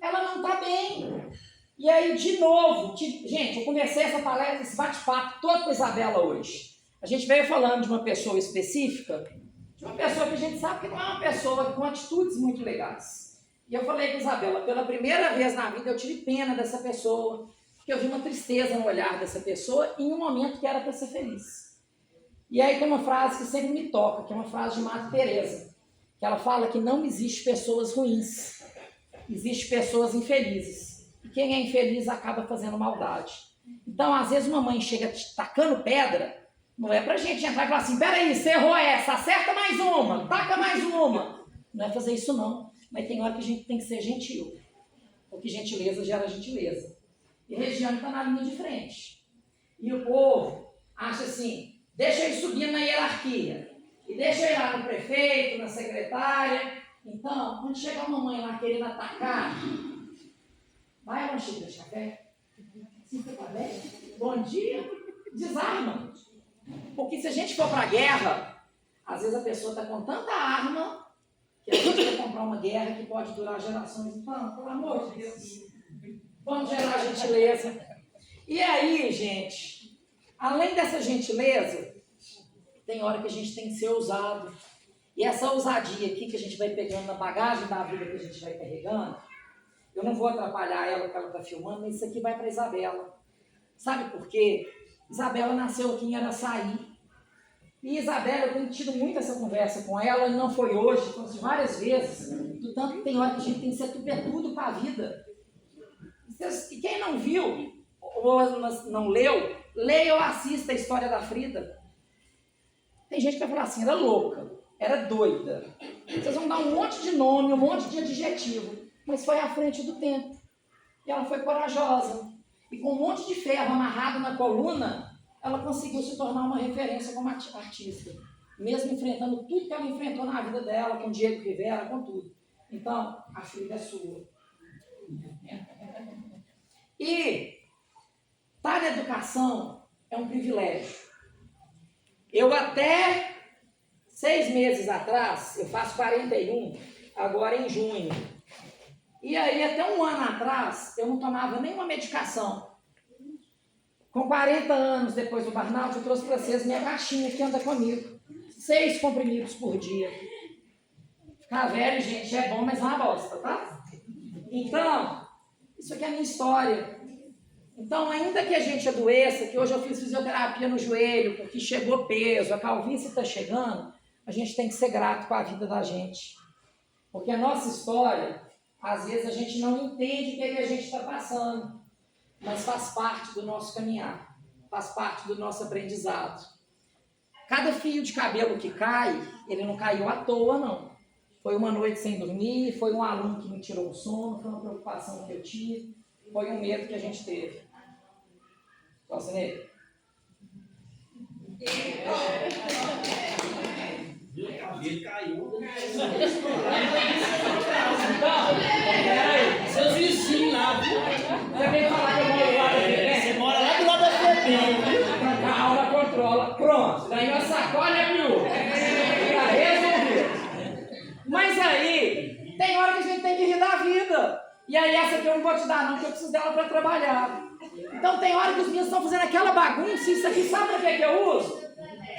ela não está bem. E aí, de novo, gente, eu comecei essa palestra, esse bate-papo todo com a Isabela hoje. A gente veio falando de uma pessoa específica, de uma pessoa que a gente sabe que não é uma pessoa com atitudes muito legais. E eu falei com a Isabela, pela primeira vez na vida eu tive pena dessa pessoa, porque eu vi uma tristeza no olhar dessa pessoa em um momento que era para ser feliz. E aí tem uma frase que sempre me toca, que é uma frase de Madre Teresa, que ela fala que não existe pessoas ruins, existe pessoas infelizes. E quem é infeliz acaba fazendo maldade. Então, às vezes uma mãe chega tacando pedra, não é pra gente entrar e falar assim, peraí, você errou essa, acerta mais uma, taca mais uma. Não é fazer isso não. Mas tem hora que a gente tem que ser gentil, porque gentileza gera gentileza. E a Regiane está na linha de frente. E o povo acha assim, deixa eu ir subindo na hierarquia, e deixa eu ir lá no prefeito, na secretária. Então, quando chegar uma mãe lá querendo atacar, vai a uma xícara de café. Sim, você está bem? Bom dia. Desarma. Porque se a gente for para a guerra, às vezes a pessoa está com tanta arma que a gente vai comprar uma guerra que pode durar gerações. Então, pelo amor de Deus, vamos gerar gentileza. E aí, gente, além dessa gentileza, tem hora que a gente tem que ser ousado. E essa ousadia aqui que a gente vai pegando na bagagem da vida que a gente vai carregando, eu não vou atrapalhar ela que ela está filmando, mas isso aqui vai para a Isabela. Sabe por quê? Isabela nasceu aqui em Araçaí. E Isabela, eu tenho tido muito essa conversa com ela, e não foi hoje, foi várias vezes. Do tanto que tem hora que a gente tem que ser tudo para a vida. E quem não viu, ou não leu, leia ou assista a história da Frida. Tem gente que vai falar assim, era louca, era doida. Vocês vão dar um monte de nome, um monte de adjetivo, mas foi à frente do tempo. E ela foi corajosa. E com um monte de ferro amarrado na coluna, ela conseguiu se tornar uma referência como artista. Mesmo enfrentando tudo que ela enfrentou na vida dela, com Diego Rivera, com tudo. Então, a Frida é sua. E estar na educação é um privilégio. Eu até 6 meses atrás, eu faço 41, agora em junho. E aí, até um ano atrás, eu não tomava nenhuma medicação. Com 40 anos depois do burnout, eu trouxe para vocês minha caixinha que anda comigo. 6 comprimidos por dia. Ficar velho, gente, é bom, mas é uma bosta, tá? Então, isso aqui é a minha história. Então, ainda que a gente adoeça, que hoje eu fiz fisioterapia no joelho, porque chegou peso, a calvície está chegando, a gente tem que ser grato com a vida da gente. Porque a nossa história, às vezes a gente não entende o que a gente está passando, mas faz parte do nosso caminhar, faz parte do nosso aprendizado. Cada fio de cabelo que cai, ele não caiu à toa, não. Foi uma noite sem dormir, foi um aluno que me tirou o sono, foi uma preocupação que eu tive, foi um medo que a gente teve. Posso ler? Ele caiu. Então, peraí. Seus vizinhos lá, viu? Você vem falar que eu moro lá da FEBEM? Você mora lá do lado da FEBEM. Calma, controla. Pronto. Daí uma sacola, viu? Pra resolver. Mas aí, tem hora que a gente tem que rir da vida. E aí essa aqui eu não vou te dar não, porque eu preciso dela para trabalhar. Então tem hora que os meninos estão fazendo aquela bagunça, isso aqui sabe o que é que eu uso?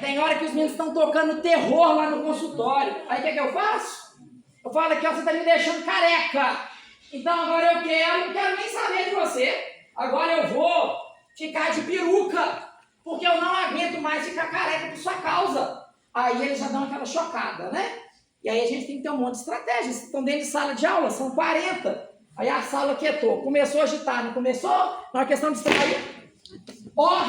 Tem hora que os meninos estão tocando terror lá no consultório. Aí o que é que eu faço? Eu falo aqui, ó, você está me deixando careca. Então agora não quero nem saber de você. Agora eu vou ficar de peruca, porque eu não aguento mais ficar careca por sua causa. Aí eles já dão aquela chocada, né? E aí a gente tem que ter um monte de estratégias. Estão dentro de sala de aula, são 40. Aí a sala quietou. Começou a agitar, não começou? Na questão de distrair. Ó,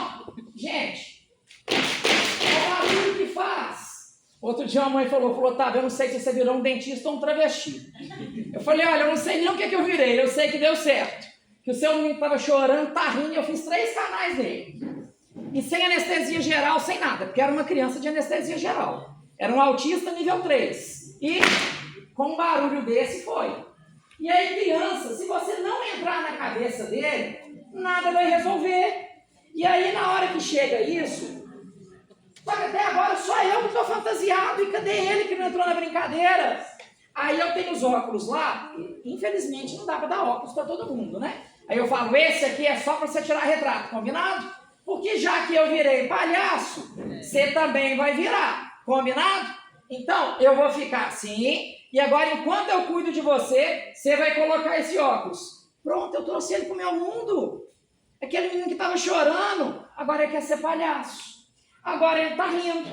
gente, é o barulho que faz. Outro dia uma mãe falou, tá, eu não sei se você virou um dentista ou um travesti. Eu falei, olha, eu não sei nem o que eu virei, eu sei que deu certo. Que o seu menino estava chorando, tá rindo, eu fiz 3 canais nele. E sem anestesia geral, sem nada, porque era uma criança de anestesia geral. Era um autista nível 3. E com um barulho desse foi. E aí, criança, se você não entrar na cabeça dele, nada vai resolver. E aí, na hora que chega isso, sabe, até agora só eu que estou fantasiado, e cadê ele que não entrou na brincadeira? Aí eu tenho os óculos lá, e, infelizmente não dá para dar óculos para todo mundo, né? Aí eu falo, esse aqui é só para você tirar retrato, combinado? Porque já que eu virei palhaço, você também vai virar, combinado? Então, eu vou ficar assim, e agora, enquanto eu cuido de você, você vai colocar esse óculos. Pronto, eu trouxe ele pro meu mundo. Aquele menino que estava chorando, agora ele quer ser palhaço. Agora ele está rindo.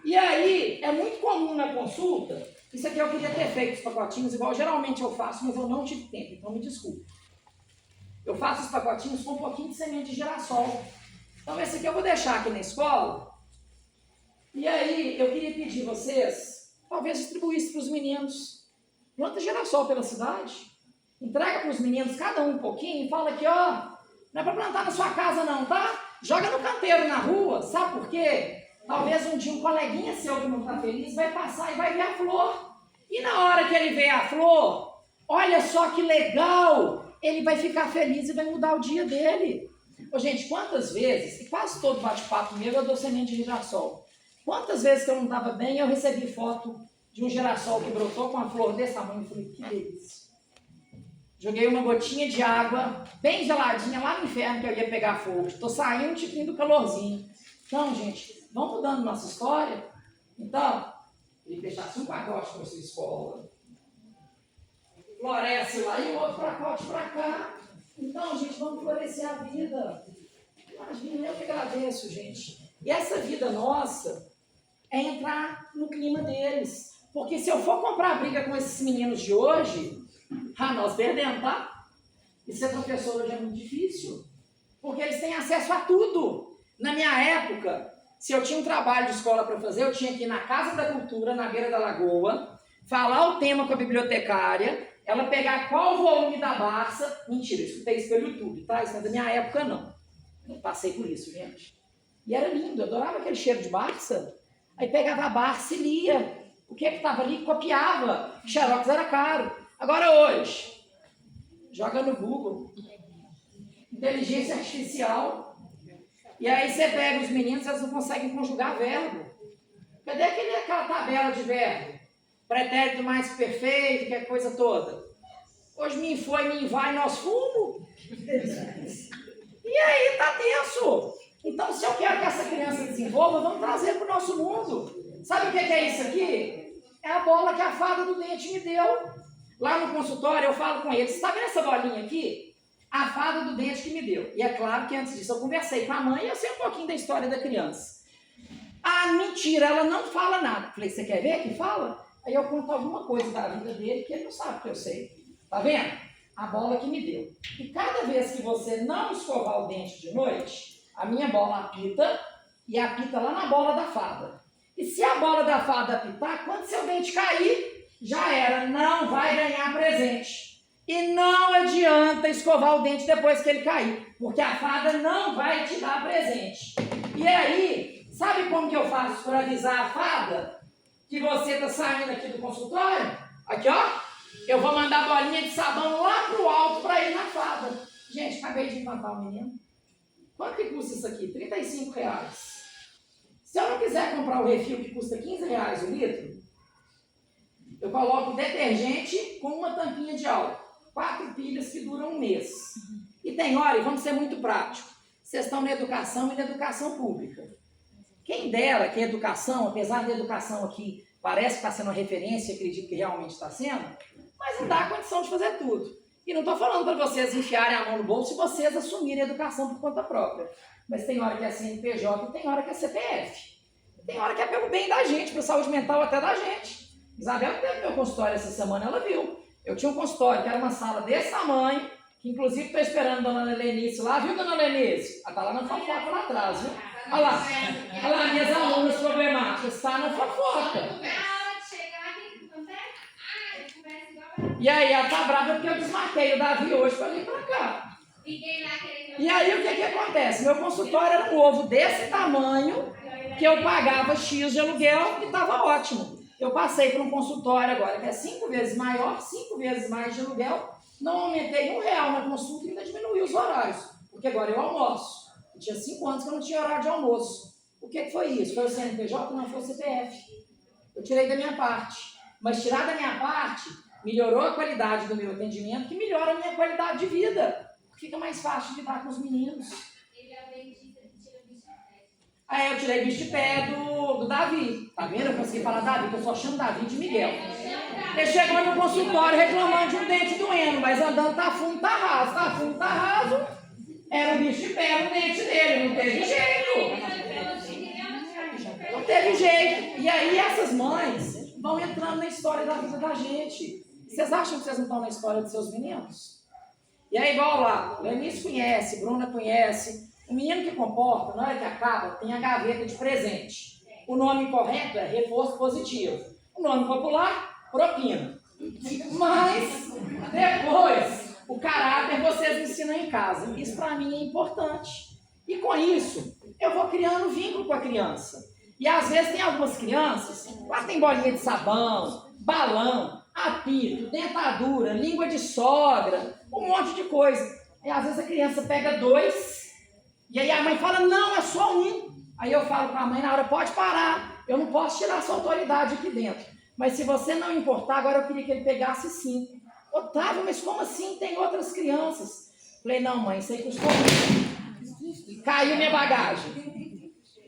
E aí, é muito comum na consulta, isso aqui eu queria ter feito os pacotinhos, igual geralmente eu faço, mas eu não tive tempo, então me desculpe. Eu faço os pacotinhos com um pouquinho de semente de girassol. Então esse aqui eu vou deixar aqui na escola. E aí, eu queria pedir vocês, talvez distribuísse para os meninos. Planta girassol pela cidade. Entrega para os meninos, cada um pouquinho, e fala aqui, ó, não é para plantar na sua casa não, tá? Joga no canteiro na rua, sabe por quê? Talvez um dia um coleguinha seu que não está feliz vai passar e vai ver a flor. E na hora que ele vê a flor, olha só que legal, ele vai ficar feliz e vai mudar o dia dele. Ô, gente, quantas vezes, e quase todo bate-papo meu, eu dou semente de girassol. Quantas vezes que eu não estava bem, eu recebi foto de um girassol que brotou com uma flor desse tamanho. Eu falei, que delícia. Joguei uma gotinha de água, bem geladinha, lá no inferno que eu ia pegar fogo. Estou saindo, tipo, do calorzinho. Então, gente, vamos mudando nossa história. Então, ele deixasse um pacote para sua escola. Floresce lá e o outro pacote para cá. Então, gente, vamos florescer a vida. Imagina, eu que agradeço, gente. E essa vida nossa é entrar no clima deles. Porque se eu for comprar briga com esses meninos de hoje, nós perdemos, tá? E ser professor hoje é muito difícil. Porque eles têm acesso a tudo. Na minha época, se eu tinha um trabalho de escola para fazer, eu tinha que ir na Casa da Cultura, na beira da lagoa, falar o tema com a bibliotecária, ela pegar qual volume da Barça. Mentira, eu escutei isso pelo YouTube, tá? Isso não é da minha época, não. Eu passei por isso, gente. E era lindo, eu adorava aquele cheiro de Barça. Aí pegava a Barça e lia. O que estava ali, copiava. Xerox era caro. Agora hoje, joga no Google. Inteligência artificial. E aí você pega os meninos, eles não conseguem conjugar verbo. Cadê aquela tabela de verbo? Pretérito mais perfeito, que é coisa toda. Hoje me foi, me vai, nós fomos. E aí tá tenso. Então, se eu quero que essa criança desenvolva, vamos trazer para o nosso mundo. Sabe o que é isso aqui? É a bola que a fada do dente me deu. Lá no consultório eu falo com eles, está vendo essa bolinha aqui? A fada do dente que me deu. E é claro que antes disso eu conversei com a mãe e eu sei um pouquinho da história da criança. Ah, mentira, ela não fala nada. Falei, você quer ver que fala? Aí eu conto alguma coisa da vida dele que ele não sabe que eu sei. Tá vendo? A bola que me deu. E cada vez que você não escovar o dente de noite, a minha bola apita e apita lá na bola da fada. E se a bola da fada apitar, quando seu dente cair, já era, não vai ganhar presente. E não adianta escovar o dente depois que ele cair, porque a fada não vai te dar presente. E aí, sabe como que eu faço para avisar a fada que você está saindo aqui do consultório? Aqui, ó, eu vou mandar a bolinha de sabão lá pro alto para ir na fada. Gente, acabei de inventar o menino. Quanto que custa isso aqui? R$35. Se eu não quiser comprar o refil que custa R$15 o litro, eu coloco detergente com uma tampinha de álcool. 4 pilhas que duram um mês. E tem hora, e vamos ser muito práticos, vocês estão na educação e na educação pública. Quem dera que a educação, apesar da educação aqui, parece que está sendo uma referência, acredito que realmente está sendo, mas não dá a condição de fazer tudo. E não estou falando para vocês enfiarem a mão no bolso e vocês assumirem a educação por conta própria. Mas tem hora que é CNPJ e tem hora que é CPF. Tem hora que é pelo bem da gente, para a saúde mental até da gente. Isabel teve meu consultório essa semana, ela viu. Eu tinha um consultório que era uma sala desse tamanho, que inclusive estou esperando a dona Lenice lá, viu, dona Lenice? Ela está lá na fofoca lá atrás, viu? Olha lá, minhas alunas problemáticas, está na fofoca. E aí, ela está brava porque eu desmarquei o Davi hoje para vir para cá. E aí, o que acontece? Meu consultório era um ovo desse tamanho, que eu pagava X de aluguel e estava ótimo. Eu passei para um consultório agora que é 5 vezes maior, 5 vezes mais de aluguel, não aumentei R$1 na consulta e ainda diminuí os horários, porque agora eu almoço. Eu tinha 5 anos que eu não tinha horário de almoço. O que foi isso? Foi o CNPJ? Não, foi o CPF. Eu tirei da minha parte. Mas tirar da minha parte melhorou a qualidade do meu atendimento, que melhora a minha qualidade de vida. Fica mais fácil de lidar com os meninos. Aí eu tirei bicho de pé do Davi. Tá vendo? Eu consegui falar Davi, porque eu só chamo Davi de Miguel. Ele chegou no consultório reclamando de um dente doendo, mas andando tá fundo, tá raso. Tá fundo, tá raso. Era um bicho de pé no dente dele, não teve jeito. Não teve jeito. E aí essas mães vão entrando na história da vida da gente. Vocês acham que vocês não estão na história dos seus meninos? E aí, igual lá, Lenice conhece, Bruna conhece. O menino que comporta, na hora que acaba, tem a gaveta de presente. O nome correto é reforço positivo. O nome popular, propina. Mas, depois, o caráter vocês ensinam em casa. Isso para mim é importante. E com isso, eu vou criando vínculo com a criança. E às vezes tem algumas crianças, lá tem bolinha de sabão, balão, apito, dentadura, língua de sogra, um monte de coisa. E às vezes a criança pega 2, e aí a mãe fala, não, é só 1. Aí eu falo com a mãe na hora, pode parar, eu não posso tirar sua autoridade aqui dentro. Mas se você não importar, agora eu queria que ele pegasse 5. Otávio, mas como assim? Tem outras crianças. Falei, não mãe, isso aí custou muito. Caiu minha bagagem.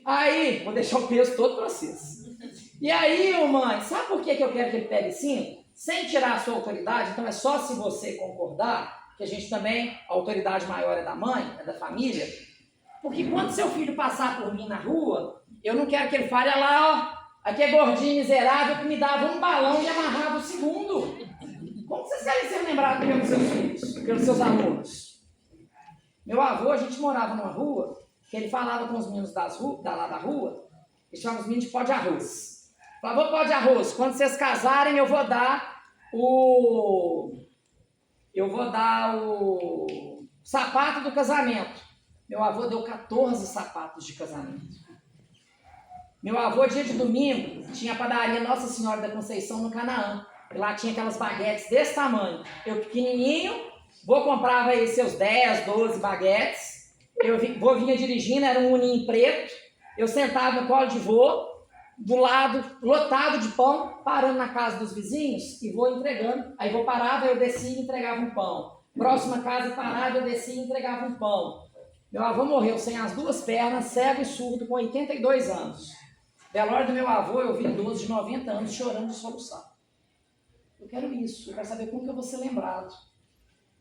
Aí, vou deixar o peso todo para vocês. E aí, mãe, sabe por que eu quero que ele pegue 5? Sem tirar a sua autoridade, então é só se você concordar, que a gente também, a autoridade maior é da mãe, é da família. Porque quando seu filho passar por mim na rua, eu não quero que ele fale, olha lá, ó, aquele gordinho miserável que me dava um balão e amarrava o segundo. Como vocês querem ser lembrados pelos seus filhos, pelos seus alunos? Meu avô, a gente morava numa rua, que ele falava com os meninos lá da rua, eles chamavam os meninos de pó de arroz. Falava, pó de arroz, quando vocês casarem eu vou dar o sapato do casamento. Meu avô deu 14 sapatos de casamento. Meu avô, dia de domingo, tinha a padaria Nossa Senhora da Conceição no Canaã. E lá tinha aquelas baguetes desse tamanho. Eu pequenininho, comprava aí seus 10, 12 baguetes. Vô vinha dirigindo, era um uninho preto. Eu sentava no colo de vô, do lado, lotado de pão, parando na casa dos vizinhos e vô entregando. Aí vô parava, eu descia e entregava um pão. Próxima casa parava, eu descia e entregava um pão. Meu avô morreu sem as 2 pernas, cego e surdo, com 82 anos. Velório do meu avô, eu vi idoso de 90 anos chorando de soluçar. Eu quero isso, eu quero saber como que eu vou ser lembrado.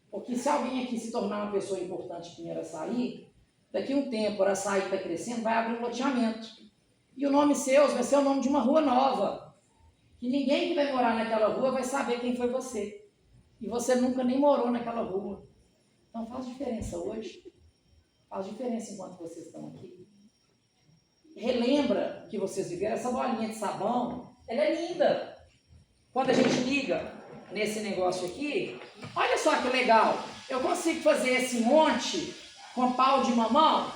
Porque se alguém aqui se tornar uma pessoa importante que era sair, daqui a um tempo, a sair está crescendo, vai abrir um loteamento. E o nome seu vai ser o nome de uma rua nova. Que ninguém que vai morar naquela rua vai saber quem foi você. E você nunca nem morou naquela rua. Então faz diferença hoje. Faz diferença enquanto vocês estão aqui. Relembra que vocês viveram. Essa bolinha de sabão, ela é linda. Quando a gente liga nesse negócio aqui, olha só que legal. Eu consigo fazer esse monte com pau de mamão?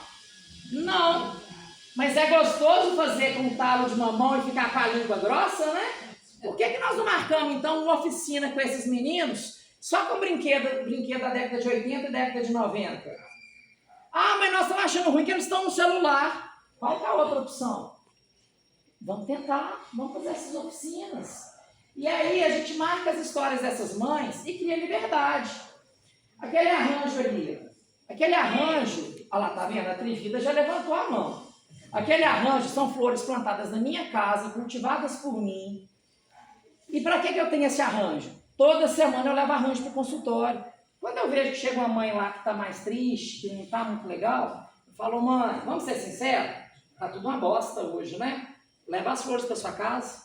Não. Mas é gostoso fazer com talo de mamão e ficar com a língua grossa, né? Por que nós não marcamos, então, uma oficina com esses meninos só com brinquedo da década de 80 e década de 90? Ah, mas nós estamos achando ruim que eles estão no celular. Qual que é a outra opção? Vamos tentar, vamos fazer essas oficinas. E aí a gente marca as histórias dessas mães e cria liberdade. Aquele arranjo ali, olha lá, tá vendo? A Trivida já levantou a mão. Aquele arranjo são flores plantadas na minha casa, cultivadas por mim. E para que eu tenho esse arranjo? Toda semana eu levo arranjo para o consultório. Quando eu vejo que chega uma mãe lá que está mais triste, que não está muito legal, eu falo, mãe, vamos ser sinceros? Tá tudo uma bosta hoje, né? Leva as flores para sua casa,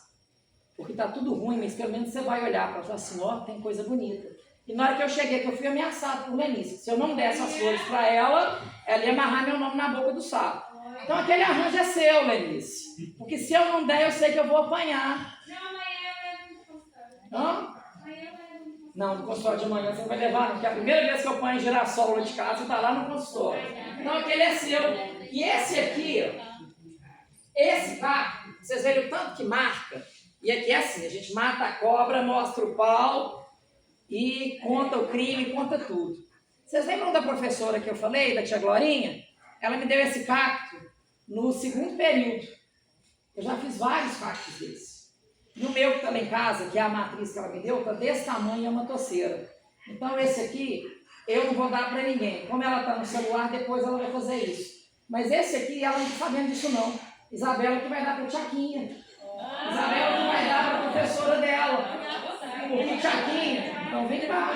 porque tá tudo ruim, mas pelo menos você vai olhar para falar assim, ó, tem coisa bonita. E na hora que eu cheguei, que eu fui ameaçado por Lenice, se eu não desse as flores para ela, ela ia amarrar meu nome na boca do sapo. Então aquele arranjo é seu, Lenice. Porque se eu não der, eu sei que eu vou apanhar. Não, amanhã eu levo no consultório. Hã? Amanhã eu levo no consultório. Não, no consultório de manhã você não vai levar, não. Porque a primeira vez que eu ponho girassol lá de casa, você tá lá no consultório. Então aquele é seu. E esse aqui, esse cacto, vocês veem o tanto que marca. E aqui é assim, a gente mata a cobra, mostra o pau e conta o crime, conta tudo. Vocês lembram da professora que eu falei, da tia Glorinha? Ela me deu esse cacto no 2º período. Eu já fiz vários cactos desses. E o meu que está lá em casa, que é a matriz que ela me deu, está desse tamanho, é uma toceira. Então esse aqui, eu não vou dar para ninguém. Como ela está no celular, depois ela vai fazer isso. Mas esse aqui, ela não está sabendo disso não. Isabela que vai dar para o Tchaquinha. Isabela que vai dar para a professora dela. Porque Tchaquinha, então vem cá.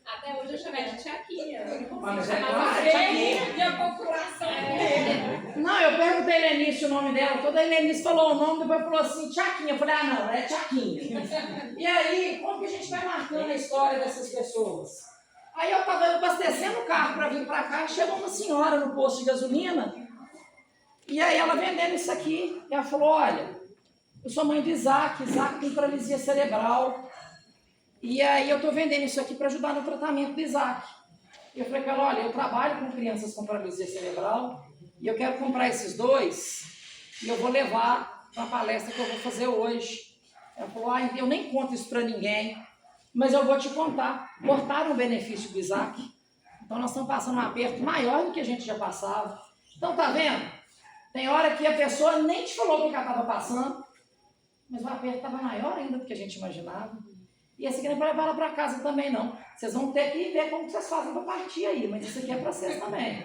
Até hoje eu chamei de Tchaquinha. Mas é claro, é Tchaquinha. E a população Não, eu perguntei a Helenice o nome dela, toda a Helenice falou o nome, depois falou assim, Tchaquinha. Eu falei, ah não, é Tchaquinha. E aí, como que a gente vai marcando a história dessas pessoas? Aí eu estava abastecendo o carro para vir para cá, chegou uma senhora no posto de gasolina, e aí ela vendendo isso aqui, e ela falou, olha, eu sou mãe do Isaac tem paralisia cerebral, e aí eu estou vendendo isso aqui para ajudar no tratamento do Isaac. E eu falei para ela, olha, eu trabalho com crianças com paralisia cerebral, e eu quero comprar esses dois, e eu vou levar para a palestra que eu vou fazer hoje. Ela falou, ah, eu nem conto isso para ninguém, mas eu vou te contar. Cortaram o benefício do Isaac, então nós estamos passando um aperto maior do que a gente já passava. Então tá vendo? Tem hora que a pessoa nem te falou o que ela estava passando, mas o aperto estava maior ainda do que a gente imaginava. E esse aqui não é para levar ela para casa também não. Vocês vão ter que ver como vocês fazem para partir aí, mas isso aqui é para vocês também.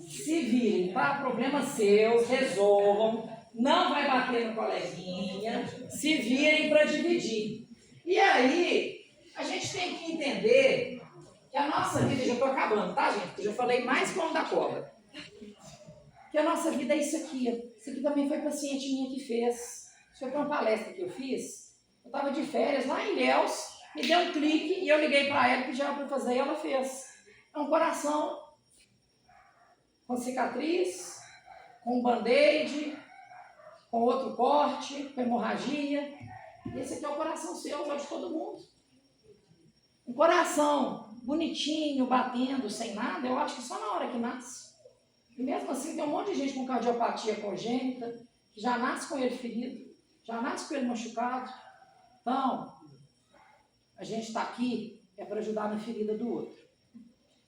Se virem, tá? Problema seu, resolvam, não vai bater no coleguinha, se virem para dividir. E aí, a gente tem que entender que a nossa vida, já estou acabando, tá gente? Eu já falei mais que o homem da cobra. Que a nossa vida é isso aqui. Isso aqui também foi paciente minha que fez. Isso foi uma palestra que eu fiz. Eu estava de férias lá em Ilhéus, me deu um clique e eu liguei para ela, pedi ela para fazer e ela fez. É um coração com cicatriz, com band-aid, com outro corte, com hemorragia. E esse aqui é o coração seu, é o de todo mundo. Um coração bonitinho, batendo, sem nada, eu acho que só na hora que nasce. E mesmo assim tem um monte de gente com cardiopatia congênita, que já nasce com ele ferido, já nasce com ele machucado. Então, a gente está aqui é para ajudar na ferida do outro.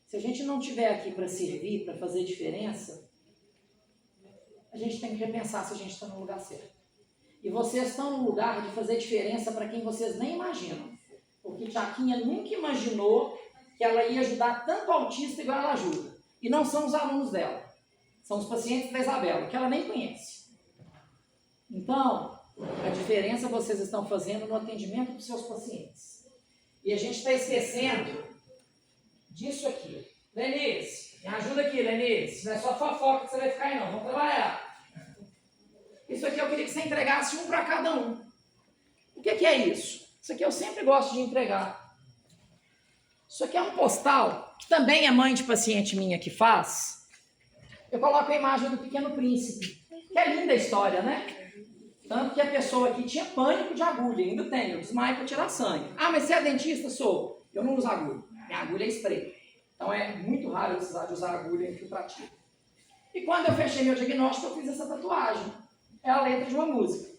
Se a gente não estiver aqui para servir, para fazer diferença, a gente tem que repensar se a gente está no lugar certo. E vocês estão no lugar de fazer diferença para quem vocês nem imaginam. Porque Tchaquinha nunca imaginou que ela ia ajudar tanto autista igual ela ajuda. E não são os alunos dela. São os pacientes da Isabela, que ela nem conhece. Então, a diferença vocês estão fazendo no atendimento dos seus pacientes. E a gente está esquecendo disso aqui. Lenice, me ajuda aqui, Lenice. Não é só fofoca que você vai ficar aí não. Vamos trabalhar. Isso aqui eu queria que você entregasse um para cada um. O que é isso? Isso aqui eu sempre gosto de entregar. Isso aqui é um postal, que também é mãe de paciente minha que faz. Eu coloco a imagem do Pequeno Príncipe, que é linda a história, né? Tanto que a pessoa aqui tinha pânico de agulha, ainda tem, eu desmaio para tirar sangue. Ah, mas você é dentista? Sou. Eu não uso agulha, minha agulha é spray. Então é muito raro eu precisar de usar agulha infiltrativa. E quando eu fechei meu diagnóstico, eu fiz essa tatuagem. É a letra de uma música.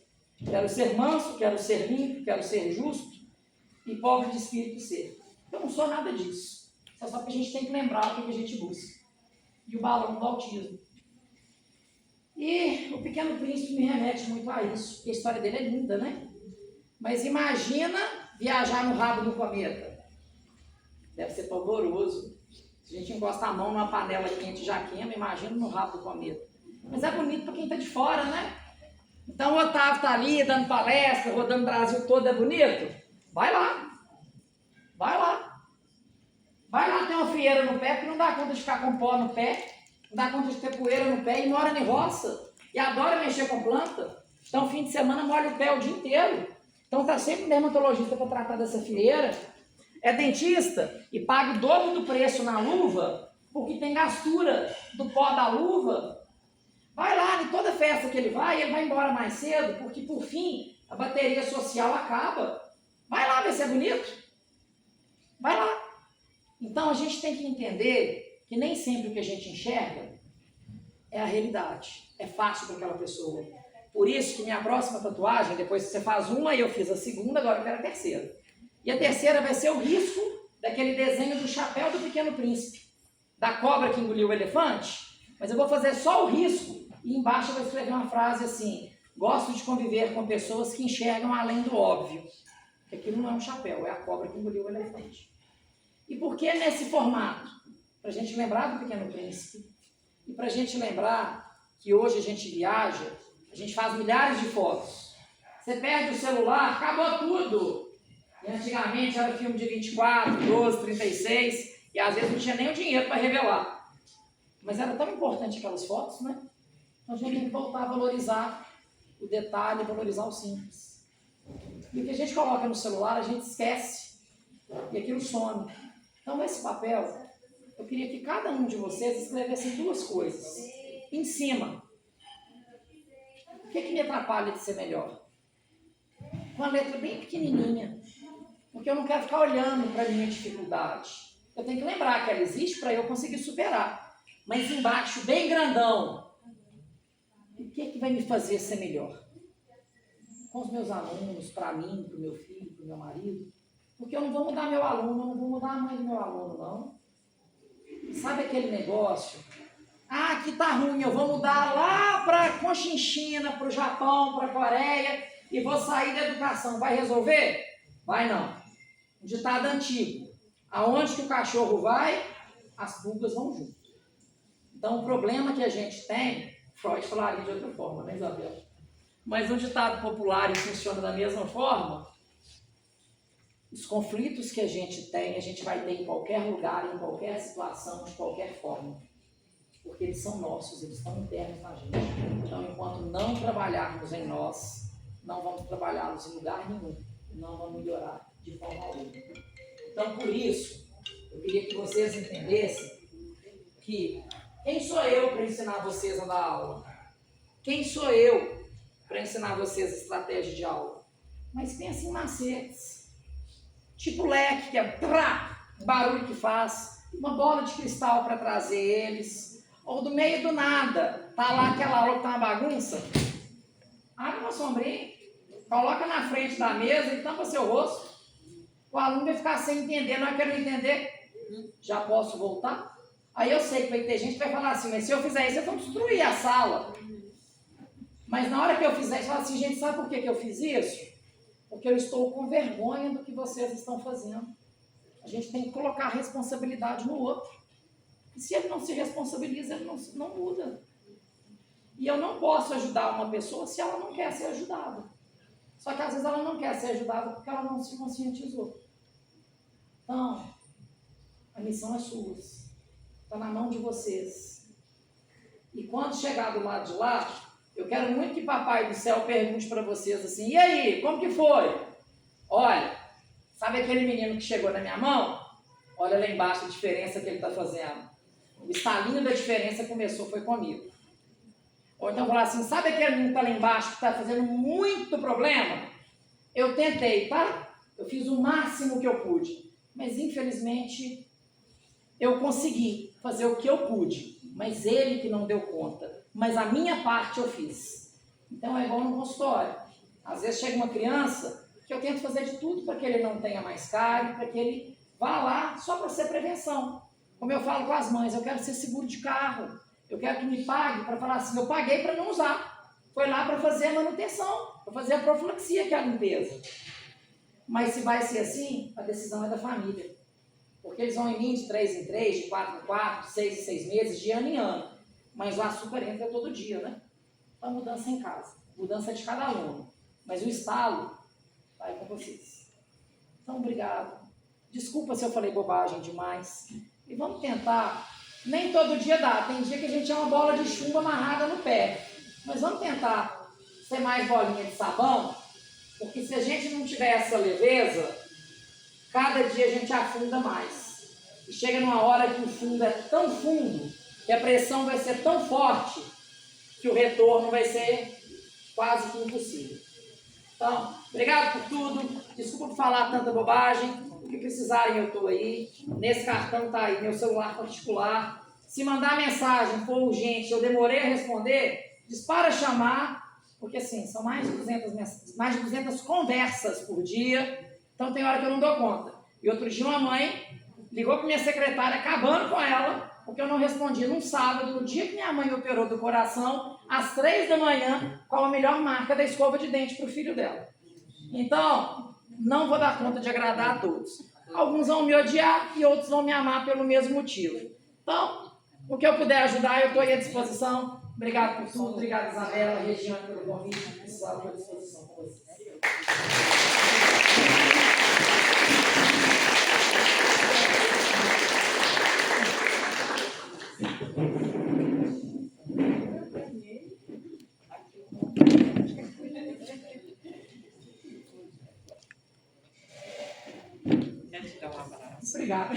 Quero ser manso, quero ser limpo, quero ser justo e pobre de espírito ser. Eu não sou nada disso. Isso é só que a gente tem que lembrar o que a gente busca. E o balão do autismo. E o Pequeno Príncipe me remete muito a isso. Porque a história dele é linda, né? Mas imagina viajar no rabo do cometa. Deve ser pavoroso. Se a gente encosta a mão numa panela quente já queima, imagina no rabo do cometa. Mas é bonito para quem está de fora, né? Então o Otávio está ali dando palestra, rodando o Brasil todo, é bonito? Vai lá. Vai lá. Vai lá, tem uma frieira no pé, que não dá conta de ficar com pó no pé, não dá conta de ter poeira no pé, e mora em roça, e adora mexer com planta. Então fim de semana molha o pé o dia inteiro. Então está sempre um dermatologista para tratar dessa frieira. É dentista e paga o dobro do preço na luva, porque tem gastura do pó da luva. Vai lá, em toda festa que ele vai embora mais cedo, porque por fim a bateria social acaba. Vai lá ver se é bonito. Vai lá. Então a gente tem que entender que nem sempre o que a gente enxerga é a realidade. É fácil para aquela pessoa. Por isso que minha próxima tatuagem, depois que você faz uma, eu fiz a segunda, agora eu quero a terceira. E a terceira vai ser o risco daquele desenho do chapéu do Pequeno Príncipe, da cobra que engoliu o elefante, mas eu vou fazer só o risco e embaixo eu vou escrever uma frase assim: Gosto de conviver com pessoas que enxergam além do óbvio. Porque aquilo não é um chapéu, é a cobra que engoliu o elefante. E por que nesse formato? Para a gente lembrar do Pequeno Príncipe. E para a gente lembrar que hoje a gente viaja, a gente faz milhares de fotos. Você perde o celular, acabou tudo. E antigamente era filme de 24, 12, 36, e às vezes não tinha nem o dinheiro para revelar. Mas era tão importante aquelas fotos, né? Então a gente tem que voltar a valorizar o detalhe, valorizar o simples. E o que a gente coloca no celular, a gente esquece. E aquilo some. Então, nesse papel, eu queria que cada um de vocês escrevesse 2 coisas. Em cima. O que me atrapalha de ser melhor? Uma letra bem pequenininha. Porque eu não quero ficar olhando para a minha dificuldade. Eu tenho que lembrar que ela existe para eu conseguir superar. Mas embaixo, bem grandão. O que vai me fazer ser melhor? Com os meus alunos, para mim, para o meu filho, para o meu marido. Porque eu não vou mudar meu aluno, eu não vou mudar a mãe do meu aluno, não. Sabe aquele negócio? Ah, aqui tá ruim, eu vou mudar lá para Conchinchina, para o Japão, para a Coreia e vou sair da educação. Vai resolver? Vai não. Um ditado antigo. Aonde que o cachorro vai, as pulgas vão junto. Então, o problema que a gente tem, Freud falaria de outra forma, né, Isabel? Mas um ditado popular e funciona da mesma forma. Os conflitos que a gente tem, a gente vai ter em qualquer lugar, em qualquer situação, de qualquer forma. Porque eles são nossos, eles estão internos na gente. Então, enquanto não trabalharmos em nós, não vamos trabalhá-los em lugar nenhum. Não vamos melhorar de forma alguma. Então, por isso, eu queria que vocês entendessem que quem sou eu para ensinar vocês a dar aula? Quem sou eu para ensinar vocês a estratégia de aula? Mas pense em macetes. Tipo leque, que é o barulho que faz, uma bola de cristal para trazer eles, ou do meio do nada, tá lá aquela aula que tá uma bagunça, abre uma sombrinha, coloca na frente da mesa e tampa seu rosto, o aluno vai ficar sem entender, não quero entender, já posso voltar? Aí eu sei que vai ter gente que vai falar assim, mas se eu fizer isso, vocês vão destruir a sala. Mas na hora que eu fizer isso, eu falo assim, gente, sabe por que eu fiz isso? Porque eu estou com vergonha do que vocês estão fazendo. A gente tem que colocar a responsabilidade no outro. E se ele não se responsabiliza, ele não muda. E eu não posso ajudar uma pessoa se ela não quer ser ajudada. Só que às vezes ela não quer ser ajudada porque ela não se conscientizou. Então, a missão é sua. Está na mão de vocês. E quando chegar do lado de lá, eu quero muito que Papai do Céu pergunte para vocês assim, e aí, como que foi? Olha, sabe aquele menino que chegou na minha mão? Olha lá embaixo a diferença que ele está fazendo. O estalinho da diferença começou, foi comigo. Ou então falar assim, sabe aquele menino que está lá embaixo que está fazendo muito problema? Eu tentei, tá? Eu fiz o máximo que eu pude. Mas infelizmente eu consegui fazer o que eu pude. Mas ele que não deu conta. Mas a minha parte eu fiz. Então é igual no consultório. Às vezes chega uma criança que eu tento fazer de tudo para que ele não tenha mais cárie, para que ele vá lá só para ser prevenção. Como eu falo com as mães, eu quero ser seguro de carro. Eu quero que me pague para falar assim, eu paguei para não usar. Foi lá para fazer a manutenção, para fazer a profilaxia, que é a limpeza. Mas se vai ser assim, a decisão é da família. Porque eles vão em mim de 3 em 3, de 4 em 4, 6 em 6 meses, de ano em ano. Mas o açúcar entra todo dia, né? Então, mudança em casa. Mudança de cada aluno. Mas o estalo vai com vocês. Então, obrigado. Desculpa se eu falei bobagem demais. E vamos tentar. Nem todo dia dá. Tem dia que a gente é uma bola de chumbo amarrada no pé. Mas vamos tentar ser mais bolinha de sabão. Porque se a gente não tiver essa leveza, cada dia a gente afunda mais. E chega numa hora que o fundo é tão fundo, que a pressão vai ser tão forte, que o retorno vai ser quase que impossível. Então, obrigado por tudo. Desculpa por falar tanta bobagem. O que precisarem, eu estou aí. Nesse cartão está aí meu celular particular. Se mandar mensagem for urgente, eu demorei a responder, dispara chamar, porque assim, são mais de 200 conversas por dia. Então tem hora que eu não dou conta. E outro dia uma mãe ligou para minha secretária, acabando com ela, porque eu não respondi num sábado, no dia que minha mãe operou do coração, às 3 da manhã, qual a melhor marca da escova de dente para o filho dela. Então, não vou dar conta de agradar a todos. Alguns vão me odiar e outros vão me amar pelo mesmo motivo. Então, o que eu puder ajudar, eu estou aí à disposição. Obrigado por tudo, obrigado Isabela, Regiane pelo convite, pessoal, estou à disposição com vocês. Quero te dar um abraço Obrigada.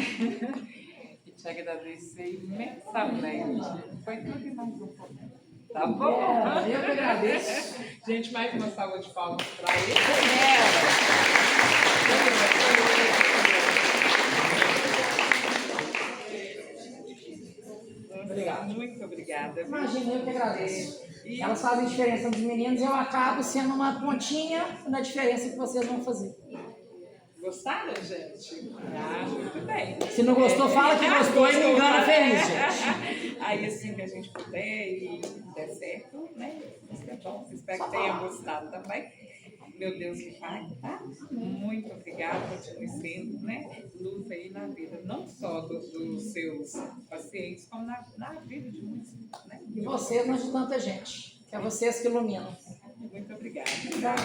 e te agradecer imensamente. Foi tudo e mais um pouquinho. Tá bom? Eu que agradeço. Gente, mais uma salva de palmas para ele. Obrigado. Muito obrigada. Imagina, eu que agradeço. Elas fazem diferença dos meninos e eu acabo sendo uma pontinha na diferença que vocês vão fazer. Gostaram, gente? Ah, muito bem. Se não gostou, fala que gostou e não engana feliz, gente. Aí, assim que a gente puder e der certo, né? Isso é bom. Espero que tenha gostado também. Meu Deus, que Pai, tá? Muito obrigada, continue sendo, né? Luz aí na vida, não só dos seus pacientes, como na vida de muitos, né? E vocês, não de tanta gente. Que é vocês que iluminam. Muito obrigada. Obrigada.